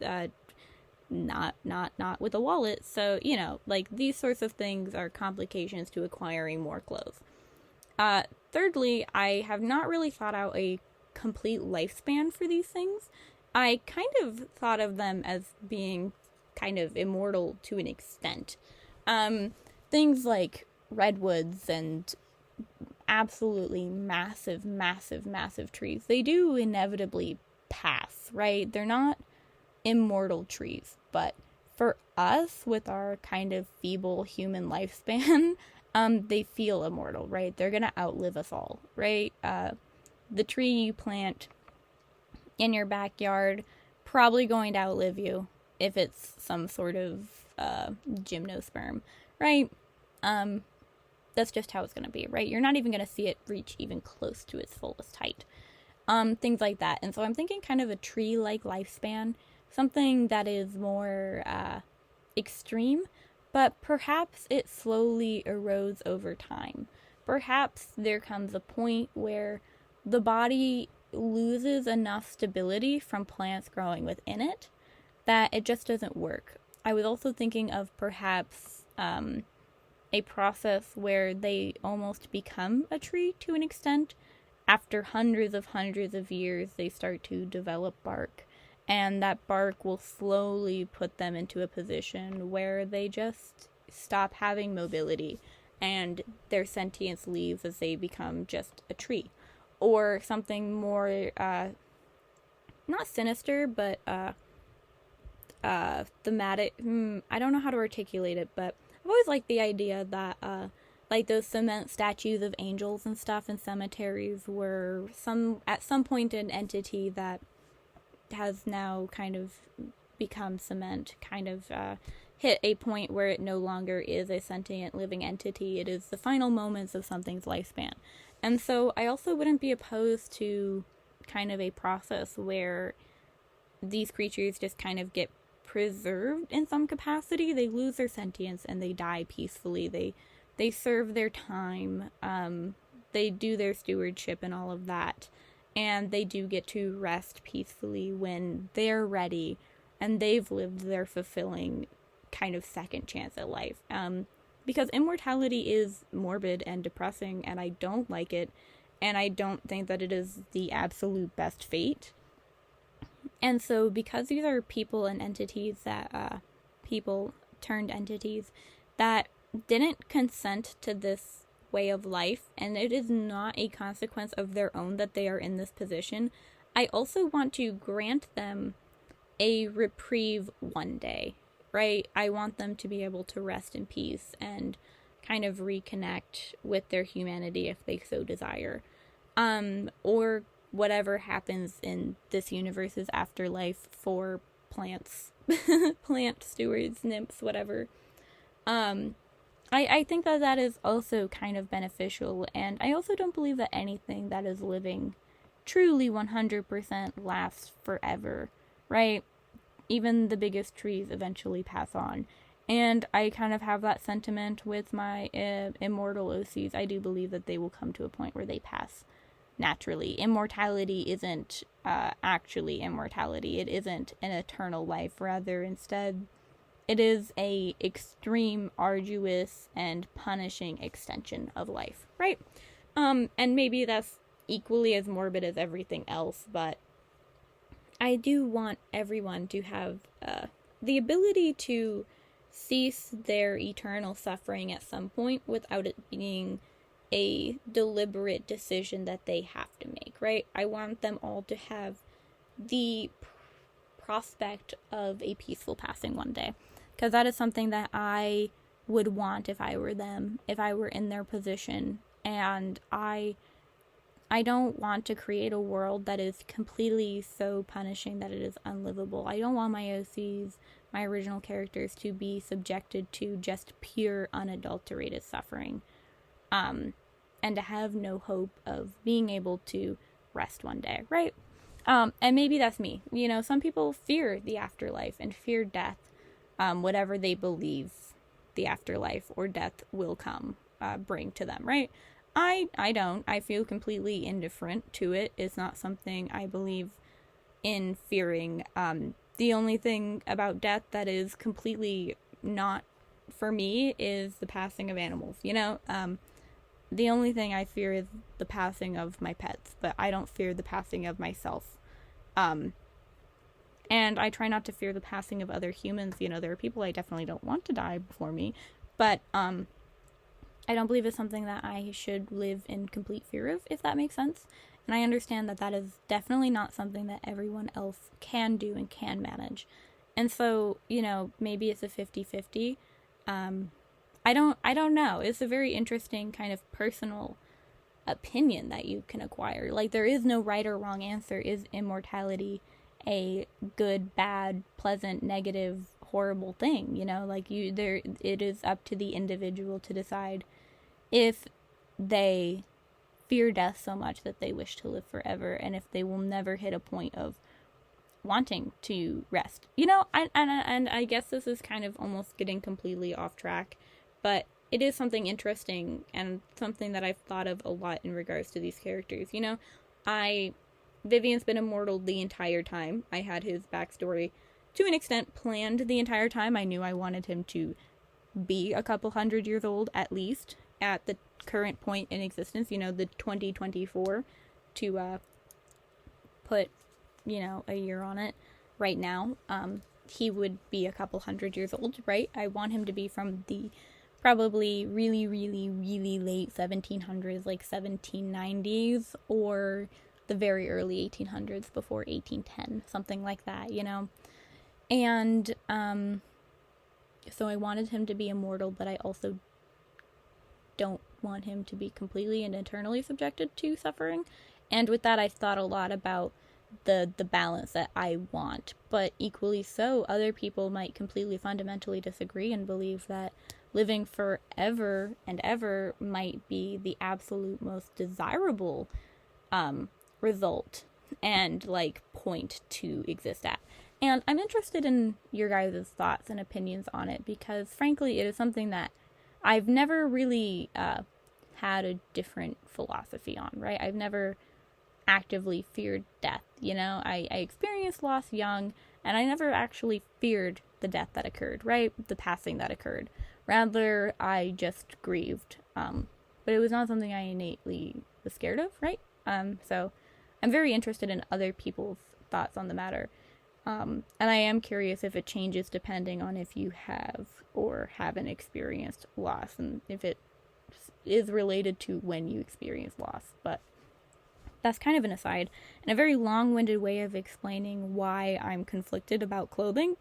Not with a wallet. So, you know, like, these sorts of things are complications to acquiring more clothes. Thirdly, I have not really thought out a complete lifespan for these things. I kind of thought of them as being kind of immortal to an extent. Things like redwoods and absolutely massive trees, they do inevitably pass, right? They're not immortal trees, but for us, with our kind of feeble human lifespan, they feel immortal, right? They're gonna outlive us all, right? The tree you plant in your backyard probably going to outlive you if it's some sort of gymnosperm, right? That's just how it's going to be, right? You're not even going to see it reach even close to its fullest height. Things like that. And so I'm thinking kind of a tree-like lifespan, something that is more extreme, but perhaps it slowly erodes over time. Perhaps there comes a point where the body loses enough stability from plants growing within it that it just doesn't work. I was also thinking of perhaps a process where they almost become a tree to an extent. After hundreds of years, they start to develop bark, and that bark will slowly put them into a position where they just stop having mobility, and their sentience leaves as they become just a tree. Or something more, not sinister, but thematic. I don't know how to articulate it, but I've always liked the idea that, like those cement statues of angels and stuff in cemeteries were at some point an entity that has now kind of become cement, kind of hit a point where it no longer is a sentient living entity. It is the final moments of something's lifespan. And so I also wouldn't be opposed to kind of a process where these creatures just kind of get preserved in some capacity. They lose their sentience and they die peacefully. They serve their time. They do their stewardship and all of that. And they do get to rest peacefully when they're ready and they've lived their fulfilling kind of second chance at life. Because immortality is morbid and depressing, and I don't like it, and I don't think that it is the absolute best fate. And so, because these are people and entities that, people turned entities that didn't consent to this way of life, and it is not a consequence of their own that they are in this position, I also want to grant them a reprieve one day. Right? I want them to be able to rest in peace and kind of reconnect with their humanity if they so desire. Or whatever happens in this universe's afterlife for plants, plant stewards, nymphs, whatever. I think that is also kind of beneficial, and I also don't believe that anything that is living truly 100% lasts forever, right? Even the biggest trees eventually pass on. And I kind of have that sentiment with my immortal OCs. I do believe that they will come to a point where they pass naturally. Immortality isn't actually immortality. It isn't an eternal life. Rather, instead, it is a extreme, arduous, and punishing extension of life, right? And maybe that's equally as morbid as everything else, but I do want everyone to have the ability to cease their eternal suffering at some point without it being a deliberate decision that they have to make, right? I want them all to have the prospect of a peaceful passing one day, because that is something that I would want if I were them, if I were in their position. And I don't want to create a world that is completely so punishing that it is unlivable. I don't want my OCs, my original characters, to be subjected to just pure, unadulterated suffering. And to have no hope of being able to rest one day, right? And maybe that's me. You know, some people fear the afterlife and fear death, whatever they believe the afterlife or death will bring to them, right? I don't. I feel completely indifferent to it. It's not something I believe in fearing. The only thing about death that is completely not for me is the passing of animals, you know? The only thing I fear is the passing of my pets, but I don't fear the passing of myself. And I try not to fear the passing of other humans. You know, there are people I definitely don't want to die before me, but I don't believe it's something that I should live in complete fear of, if that makes sense. And I understand that that is definitely not something that everyone else can do and can manage. And so, you know, maybe it's a 50-50. I don't know. It's a very interesting kind of personal opinion that you can acquire. Like, there is no right or wrong answer. Is immortality a good, bad, pleasant, negative, horrible thing? You know, like it is up to the individual to decide if they fear death so much that they wish to live forever, and if they will never hit a point of wanting to rest. You know, and I guess this is kind of almost getting completely off track, but it is something interesting and something that I've thought of a lot in regards to these characters. You know, Vivian's been immortal the entire time. I had his backstory to an extent planned the entire time. I knew I wanted him to be a couple hundred years old at least at the current point in existence, you know, the 2024, to put, you know, a year on it right now. He would be a couple hundred years old, right? I want him to be from the probably really, really, really late 1700s, like 1790s, or the very early 1800s, before 1810, something like that, you know? And so I wanted him to be immortal, but I also don't want him to be completely and eternally subjected to suffering. And with that, I thought a lot about the balance that I want. But equally so, other people might completely fundamentally disagree and believe that living forever and ever might be the absolute most desirable result and, like, point to exist at. And I'm interested in your guys' thoughts and opinions on it, because frankly it is something that I've never really had a different philosophy on, right? I've never actively feared death, you know? I experienced loss young, and I never actually feared the death that occurred, right? The passing that occurred. Rather, I just grieved. But it was not something I innately was scared of, right? So I'm very interested in other people's thoughts on the matter. And I am curious if it changes depending on if you have or haven't experienced loss, and if it is related to when you experience loss. But that's kind of an aside, and a very long-winded way of explaining why I'm conflicted about clothing.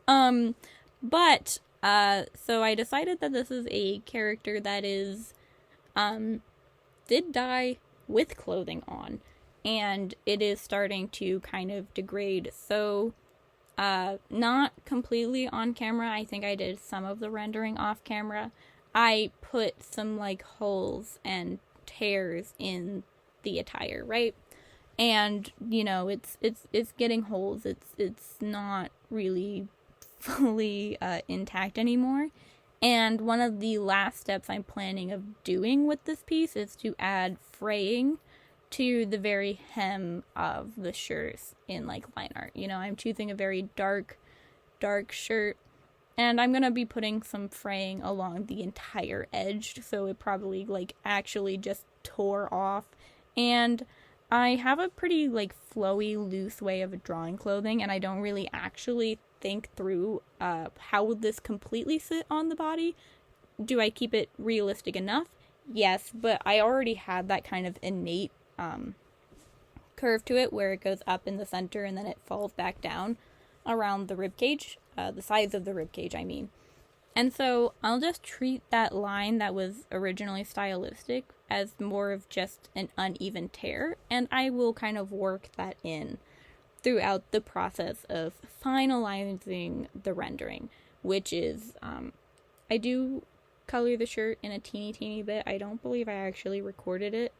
But so I decided that this is a character that is, did die with clothing on, and it is starting to kind of degrade. So, not completely on camera. I think I did some of the rendering off camera. I put some, like, holes and tears in the attire, right? And, you know, it's getting holes. It's not really fully intact anymore. And one of the last steps I'm planning of doing with this piece is to add fraying to the very hem of the shirts in like line art. You know, I'm choosing a very dark shirt, and I'm gonna be putting some fraying along the entire edge, so it probably like actually just tore off. And I have a pretty like flowy, loose way of drawing clothing, and I don't really actually think through how would this completely sit on the body. Do I keep it realistic enough? Yes, but I already had that kind of innate curve to it where it goes up in the center and then it falls back down around the rib cage, the sides of the rib cage, I mean. And so I'll just treat that line that was originally stylistic as more of just an uneven tear, and I will kind of work that in throughout the process of finalizing the rendering, which is, I do color the shirt in a teeny bit. I don't believe I actually recorded it,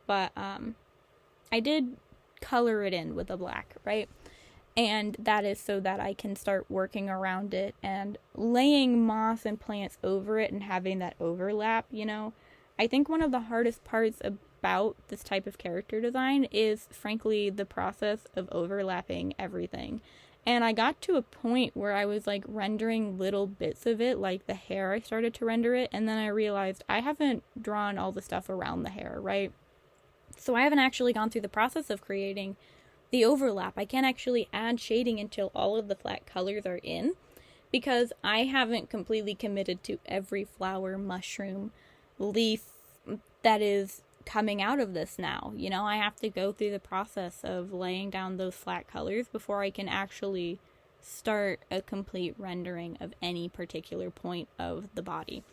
but I did color it in with a black, right? And that is so that I can start working around it and laying moss and plants over it and having that overlap, you know. I think one of the hardest parts about this type of character design is, frankly, the process of overlapping everything. And I got to a point where I was like rendering little bits of it, like the hair, I started to render it, and then I realized I haven't drawn all the stuff around the hair, right? So I haven't actually gone through the process of creating the overlap. I can't actually add shading until all of the flat colors are in, because I haven't completely committed to every flower, mushroom, leaf that is coming out of this now. You know, I have to go through the process of laying down those flat colors before I can actually start a complete rendering of any particular point of the body.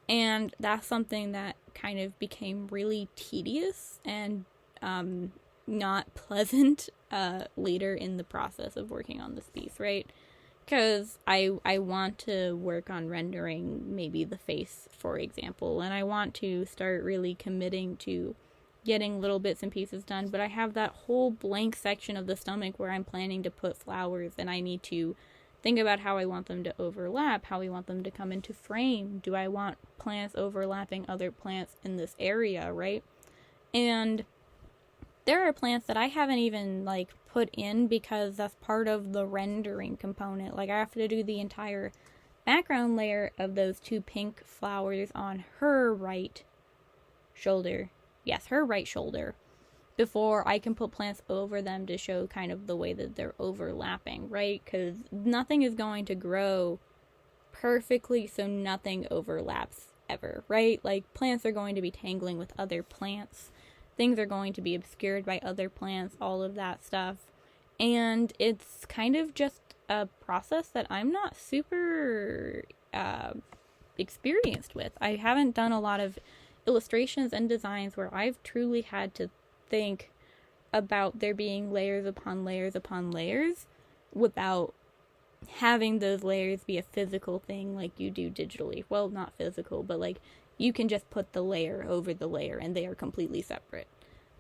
And that's something that kind of became really tedious and not pleasant later in the process of working on this piece, right? Because I want to work on rendering maybe the face, for example, and I want to start really committing to getting little bits and pieces done, but I have that whole blank section of the stomach where I'm planning to put flowers, and I need to think about how I want them to overlap, how we want them to come into frame. Do I want plants overlapping other plants in this area, right? And there are plants that I haven't even like put in because that's part of the rendering component. Like I have to do the entire background layer of those two pink flowers on her right shoulder. Yes, her right shoulder. Before I can put plants over them to show kind of the way that they're overlapping, right? Because nothing is going to grow perfectly so nothing overlaps ever, right? Like plants are going to be tangling with other plants. Things are going to be obscured by other plants, all of that stuff. And it's kind of just a process that I'm not super experienced with. I haven't done a lot of illustrations and designs where I've truly had to think about there being layers upon layers upon layers without having those layers be a physical thing like you do digitally. Well, not physical, but like you can just put the layer over the layer and they are completely separate.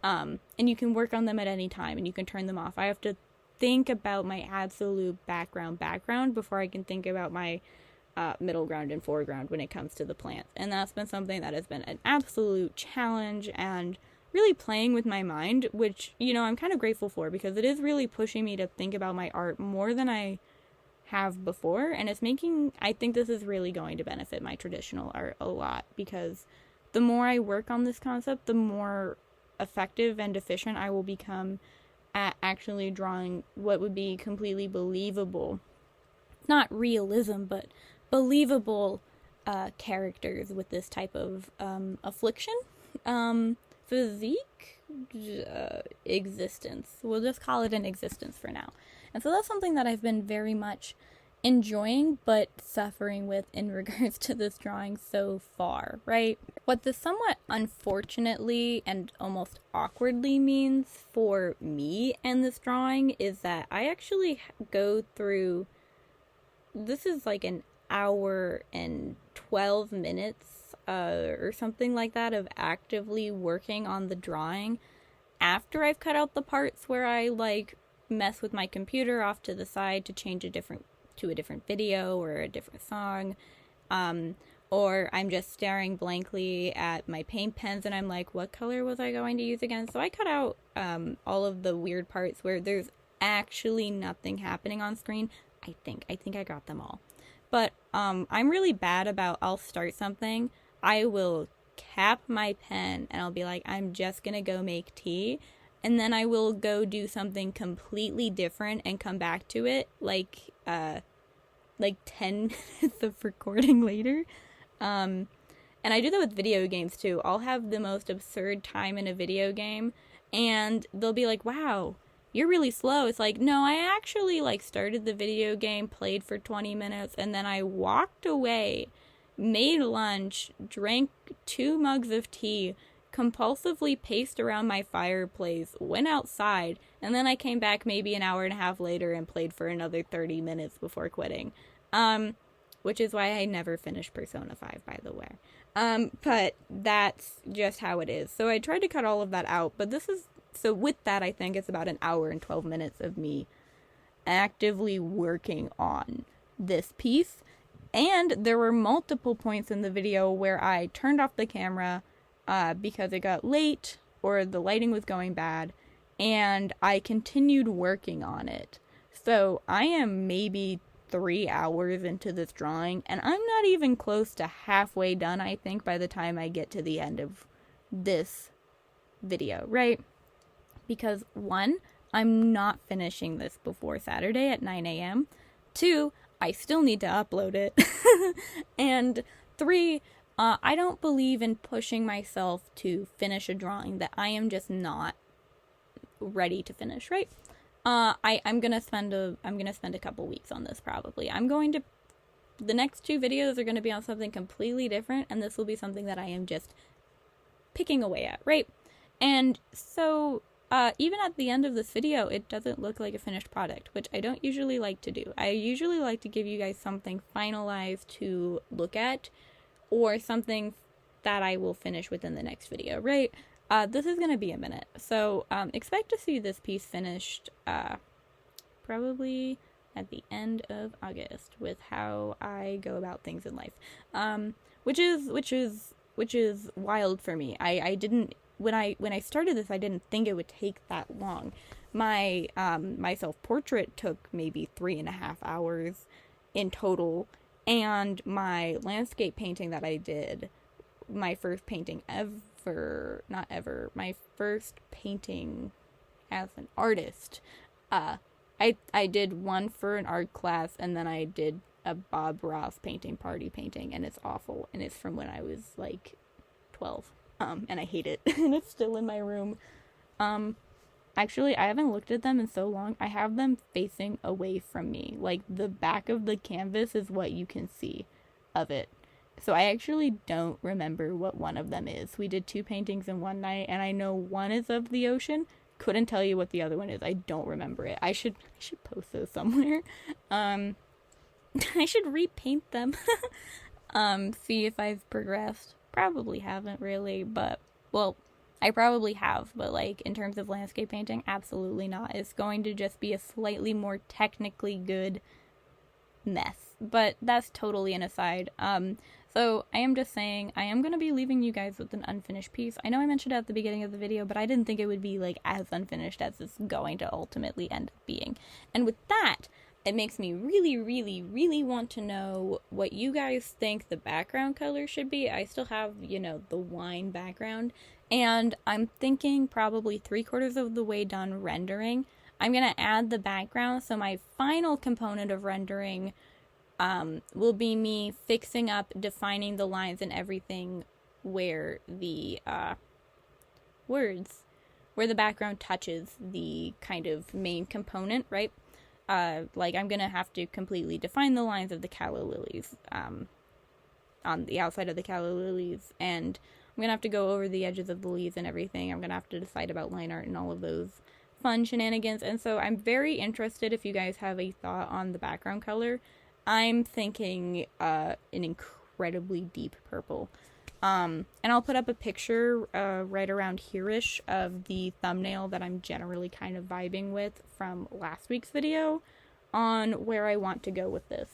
And you can work on them at any time and you can turn them off. I have to think about my absolute background before I can think about my middle ground and foreground when it comes to the plants. And that's been something that has been an absolute challenge and really playing with my mind, which, you know, I'm kind of grateful for because it is really pushing me to think about my art more than I have before, and it's making, I think this is really going to benefit my traditional art a lot, because the more I work on this concept, the more effective and efficient I will become at actually drawing what would be completely believable, not realism, but believable characters with this type of affliction, physique, existence. We'll just call it an existence for now. And so that's something that I've been very much enjoying, but suffering with in regards to this drawing so far, right? What this somewhat unfortunately and almost awkwardly means for me and this drawing is that I actually go through, this is like an hour and 12 minutes or something like that of actively working on the drawing after I've cut out the parts where I like mess with my computer off to the side to change a different to a different video or a different song. Or I'm just staring blankly at my paint pens and I'm like, what color was I going to use again? So I cut out all of the weird parts where there's actually nothing happening on screen. I think I got them all. But I'm really bad about, I'll start something, I will cap my pen and I'll be like, I'm just gonna go make tea, and then I will go do something completely different and come back to it like 10 minutes of recording later. And I do that with video games too. I'll have the most absurd time in a video game and they'll be like, wow, you're really slow. It's like, no, I actually like started the video game, played for 20 minutes, and then I walked away, made lunch, drank 2 mugs of tea, compulsively paced around my fireplace, went outside, and then I came back maybe an hour and a half later and played for another 30 minutes before quitting. Which is why I never finished Persona 5, by the way. But that's just how it is. So I tried to cut all of that out, but so with that, I think it's about an hour and 12 minutes of me actively working on this piece. And there were multiple points in the video where I turned off the camera because it got late or the lighting was going bad, and I continued working on it. So I am maybe 3 hours into this drawing, and I'm not even close to halfway done, I think, by the time I get to the end of this video, right? Because 1, I'm not finishing this before Saturday at 9 a.m. 2, I still need to upload it. And 3, I don't believe in pushing myself to finish a drawing that I am just not ready to finish, right? I'm gonna spend a couple weeks on this probably. The next 2 videos are gonna be on something completely different, and this will be something that I am just picking away at, right? And so, even at the end of this video, it doesn't look like a finished product, which I don't usually like to do. I usually like to give you guys something finalized to look at, or something that I will finish within the next video, right? This is going to be a minute, so expect to see this piece finished probably at the end of August with how I go about things in life, which is wild for me. I didn't, when I started this, I didn't think it would take that long. My self-portrait took maybe 3.5 hours in total, and my landscape painting that I did, my first painting my first painting as an artist, I did one for an art class, and then I did a Bob Ross party painting, and it's awful, and it's from when I was like 12, and I hate it, and it's still in my room. Actually, I haven't looked at them in so long. I have them facing away from me, like the back of the canvas is what you can see of it. So I actually don't remember what one of them is. We did 2 paintings in one night, and I know one is of the ocean. Couldn't tell you what the other one is. I don't remember it. I should post those somewhere. I should repaint them. See if I've progressed. Probably haven't really, but, well, I probably have, but like in terms of landscape painting, absolutely not. It's going to just be a slightly more technically good mess. But that's totally an aside. So I am just saying, I am going to be leaving you guys with an unfinished piece. I know I mentioned it at the beginning of the video, but I didn't think it would be like as unfinished as it's going to ultimately end up being. And with that, it makes me really, really, really want to know what you guys think the background color should be. I still have, the wine background, and I'm thinking probably 3/4 of the way done rendering. I'm going to add the background, so my final component of rendering will be me fixing up, defining the lines and everything where the where the background touches the kind of main component, right? Like I'm gonna have to completely define the lines of the calla lilies on the outside of the calla lilies, and I'm gonna have to go over the edges of the leaves and everything. I'm gonna have to decide about line art and all of those fun shenanigans, and so I'm very interested if you guys have a thought on the background color. I'm thinking an incredibly deep purple. And I'll put up a picture right around here-ish of the thumbnail that I'm generally kind of vibing with from last week's video. on where I want to go with this.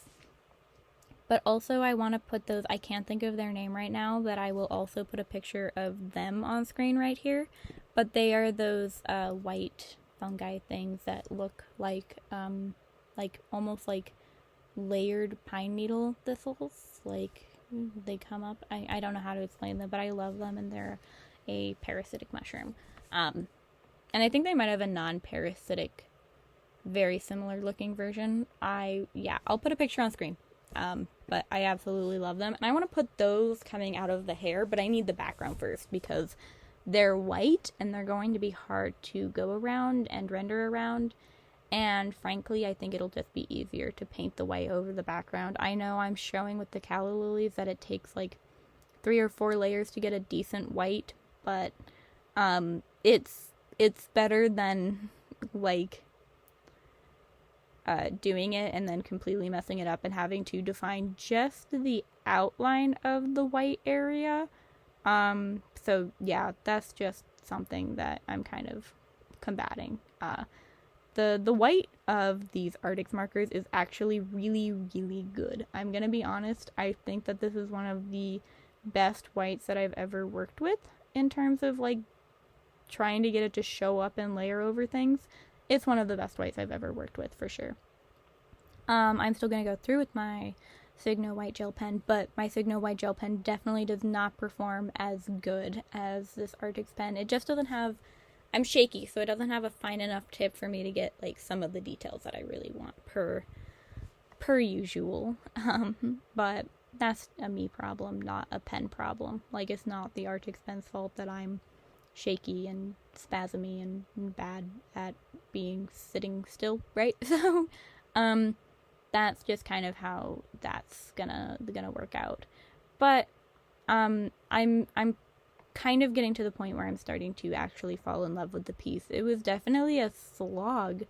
But also I want to put those, I can't think of their name right now, but I will also put a picture of them on screen right here. But they are those white fungi things that look like almost like layered pine needle thistles. Like, they come up. I don't know how to explain them, but I love them, and they're a parasitic mushroom. And I think they might have a non-parasitic, very similar looking version. I'll put a picture on screen. But I absolutely love them. And I want to put those coming out of the hair, but I need the background first because they're white and they're going to be hard to go around and render around. And frankly, I think it'll just be easier to paint the white over the background. I know I'm showing with the calla lilies that it takes like 3 or 4 layers to get a decent white, but it's better than like doing it and then completely messing it up and having to define just the outline of the white area. So yeah, that's just something that I'm kind of combating. The white of these Arrtx markers is actually really, really good. I'm gonna be honest, I think that this is one of the best whites that I've ever worked with in terms of like trying to get it to show up and layer over things. It's one of the best whites I've ever worked with, for sure. I'm still going to go through with my Signo white gel pen, but my Signo white gel pen definitely does not perform as good as this Arrtx pen. It just doesn't have, I'm shaky, so it doesn't have a fine enough tip for me to get like some of the details that I really want per usual. But that's a me problem, not a pen problem. Like, it's not the Arrtx pen's fault that I'm shaky and spasmy and bad at being sitting still, right? So that's just kind of how that's gonna work out. But I'm kind of getting to the point where I'm starting to actually fall in love with the piece. It was definitely a slog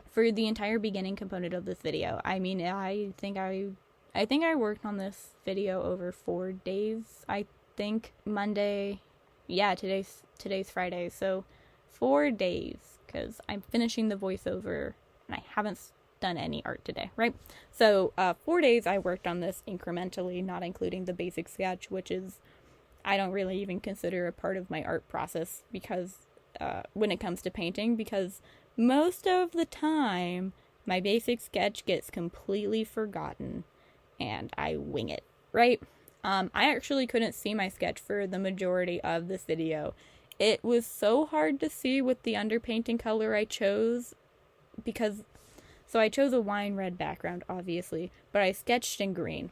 for the entire beginning component of this video. I mean, I think I worked on this video over 4 days. I think Monday, yeah, today's Friday, so 4 days, because I'm finishing the voiceover and I haven't done any art today, right? So 4 days I worked on this incrementally, not including the basic sketch, which is, I don't really even consider a part of my art process, because when it comes to painting, because most of the time my basic sketch gets completely forgotten and I wing it, right? I actually couldn't see my sketch for the majority of this video. It was so hard to see with the underpainting color I chose, because, so I chose a wine red background, obviously, but I sketched in green.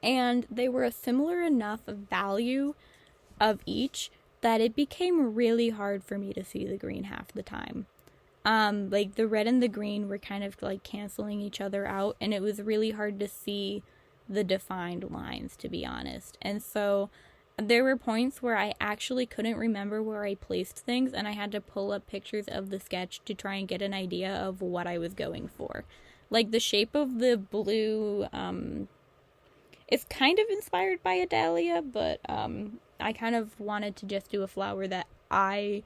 And they were a similar enough value of each that it became really hard for me to see the green half the time. Like, the red and the green were kind of like canceling each other out, and it was really hard to see the defined lines, to be honest. And so there were points where I actually couldn't remember where I placed things, and I had to pull up pictures of the sketch to try and get an idea of what I was going for. Like, the shape of the blue, it's kind of inspired by a dahlia, but I kind of wanted to just do a flower that I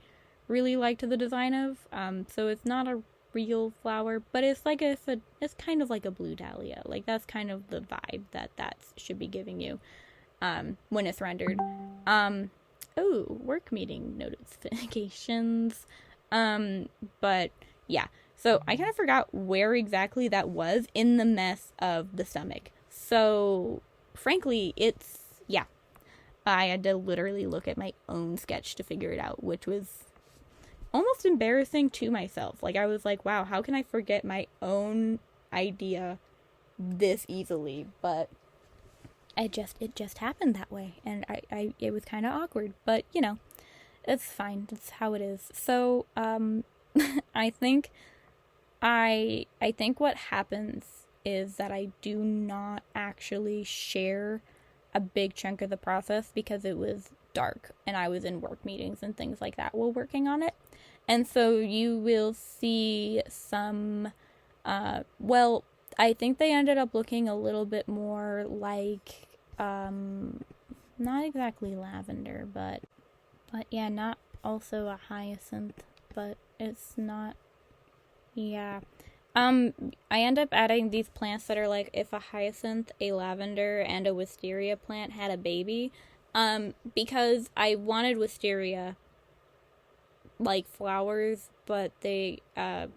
really liked the design of. So it's not a real flower, but it's like it's kind of like a blue dahlia. Like, that's kind of the vibe that should be giving you when it's rendered. Work meeting notifications. But yeah, so I kind of forgot where exactly that was in the mess of the stomach. So frankly, I had to literally look at my own sketch to figure it out, which was almost embarrassing to myself. Like, I was like, wow, how can I forget my own idea this easily? But it just happened that way, and it was kind of awkward, but you know, it's fine. That's how it is. So I think what happens is that I do not actually share a big chunk of the process, because it was dark and I was in work meetings and things like that while working on it. And so you will see some, I think they ended up looking a little bit more like, not exactly lavender, but yeah, not also a hyacinth, but it's not, yeah. I end up adding these plants that are like if a hyacinth, a lavender, and a wisteria plant had a baby. Because I wanted wisteria like flowers, but I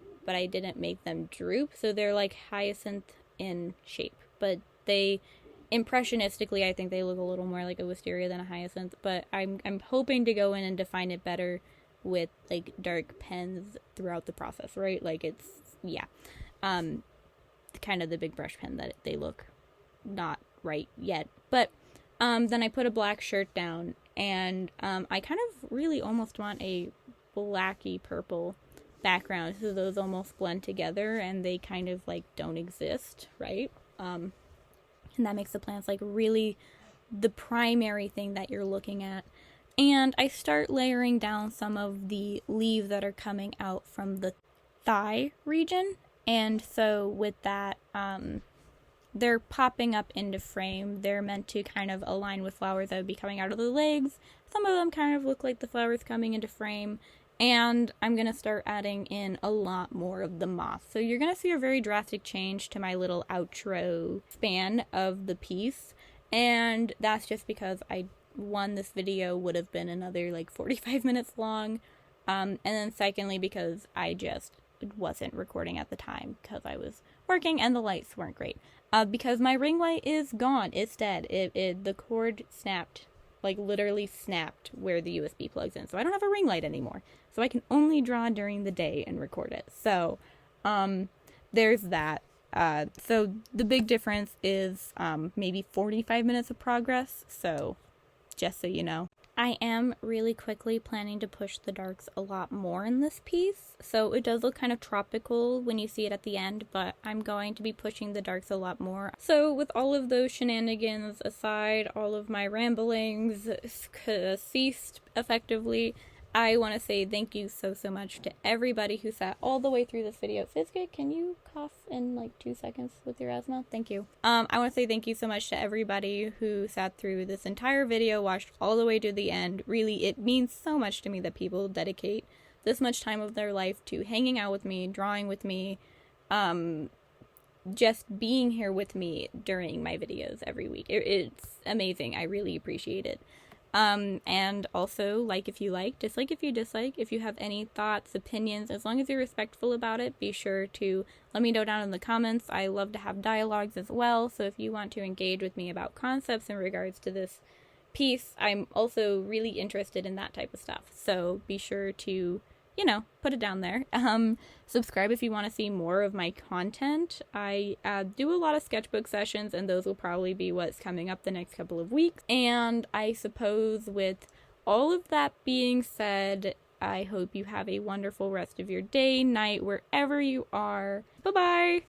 didn't make them droop, so they're like hyacinth in shape. But impressionistically, I think they look a little more like a wisteria than a hyacinth. But I'm hoping to go in and define it better with like dark pens throughout the process, right? Like it's kind of the big brush pen that they look not right yet. But then I put a black shirt down, and I kind of really almost want a blacky purple background, so those almost blend together and they kind of like don't exist, right? And that makes the plants like really the primary thing that you're looking at. And I start layering down some of the leaves that are coming out from the thigh region, and so with that they're popping up into frame. They're meant to kind of align with flowers that would be coming out of the legs. Some of them kind of look like the flowers coming into frame. And I'm going to start adding in a lot more of the moss. So you're going to see a very drastic change to my little outro span of the piece. And that's just because this video would have been another like 45 minutes long. And then secondly, because I just wasn't recording at the time because I was working and the lights weren't great. Because my ring light is gone. It's dead. The cord snapped. Like literally snapped where the USB plugs in. So I don't have a ring light anymore. So I can only draw during the day and record it. So there's that. So the big difference is maybe 45 minutes of progress. So just so you know. I am really quickly planning to push the darks a lot more in this piece. So it does look kind of tropical when you see it at the end, but I'm going to be pushing the darks a lot more. So with all of those shenanigans aside, all of my ramblings ceased effectively, I want to say thank you so much to everybody who sat all the way through this video. Fizgit, can you cough in like 2 seconds with your asthma? Thank you. I want to say thank you so much to everybody who sat through this entire video, watched all the way to the end. Really, it means so much to me that people dedicate this much time of their life to hanging out with me, drawing with me, just being here with me during my videos every week. It's amazing. I really appreciate it. And also, like if you like, dislike if you dislike. If you have any thoughts, opinions, as long as you're respectful about it, be sure to let me know down in the comments. I love to have dialogues as well, so if you want to engage with me about concepts in regards to this piece, I'm also really interested in that type of stuff. So be sure to, put it down there. Subscribe if you want to see more of my content. I do a lot of sketchbook sessions, and those will probably be what's coming up the next couple of weeks. And I suppose with all of that being said, I hope you have a wonderful rest of your day, night, wherever you are. Bye-bye!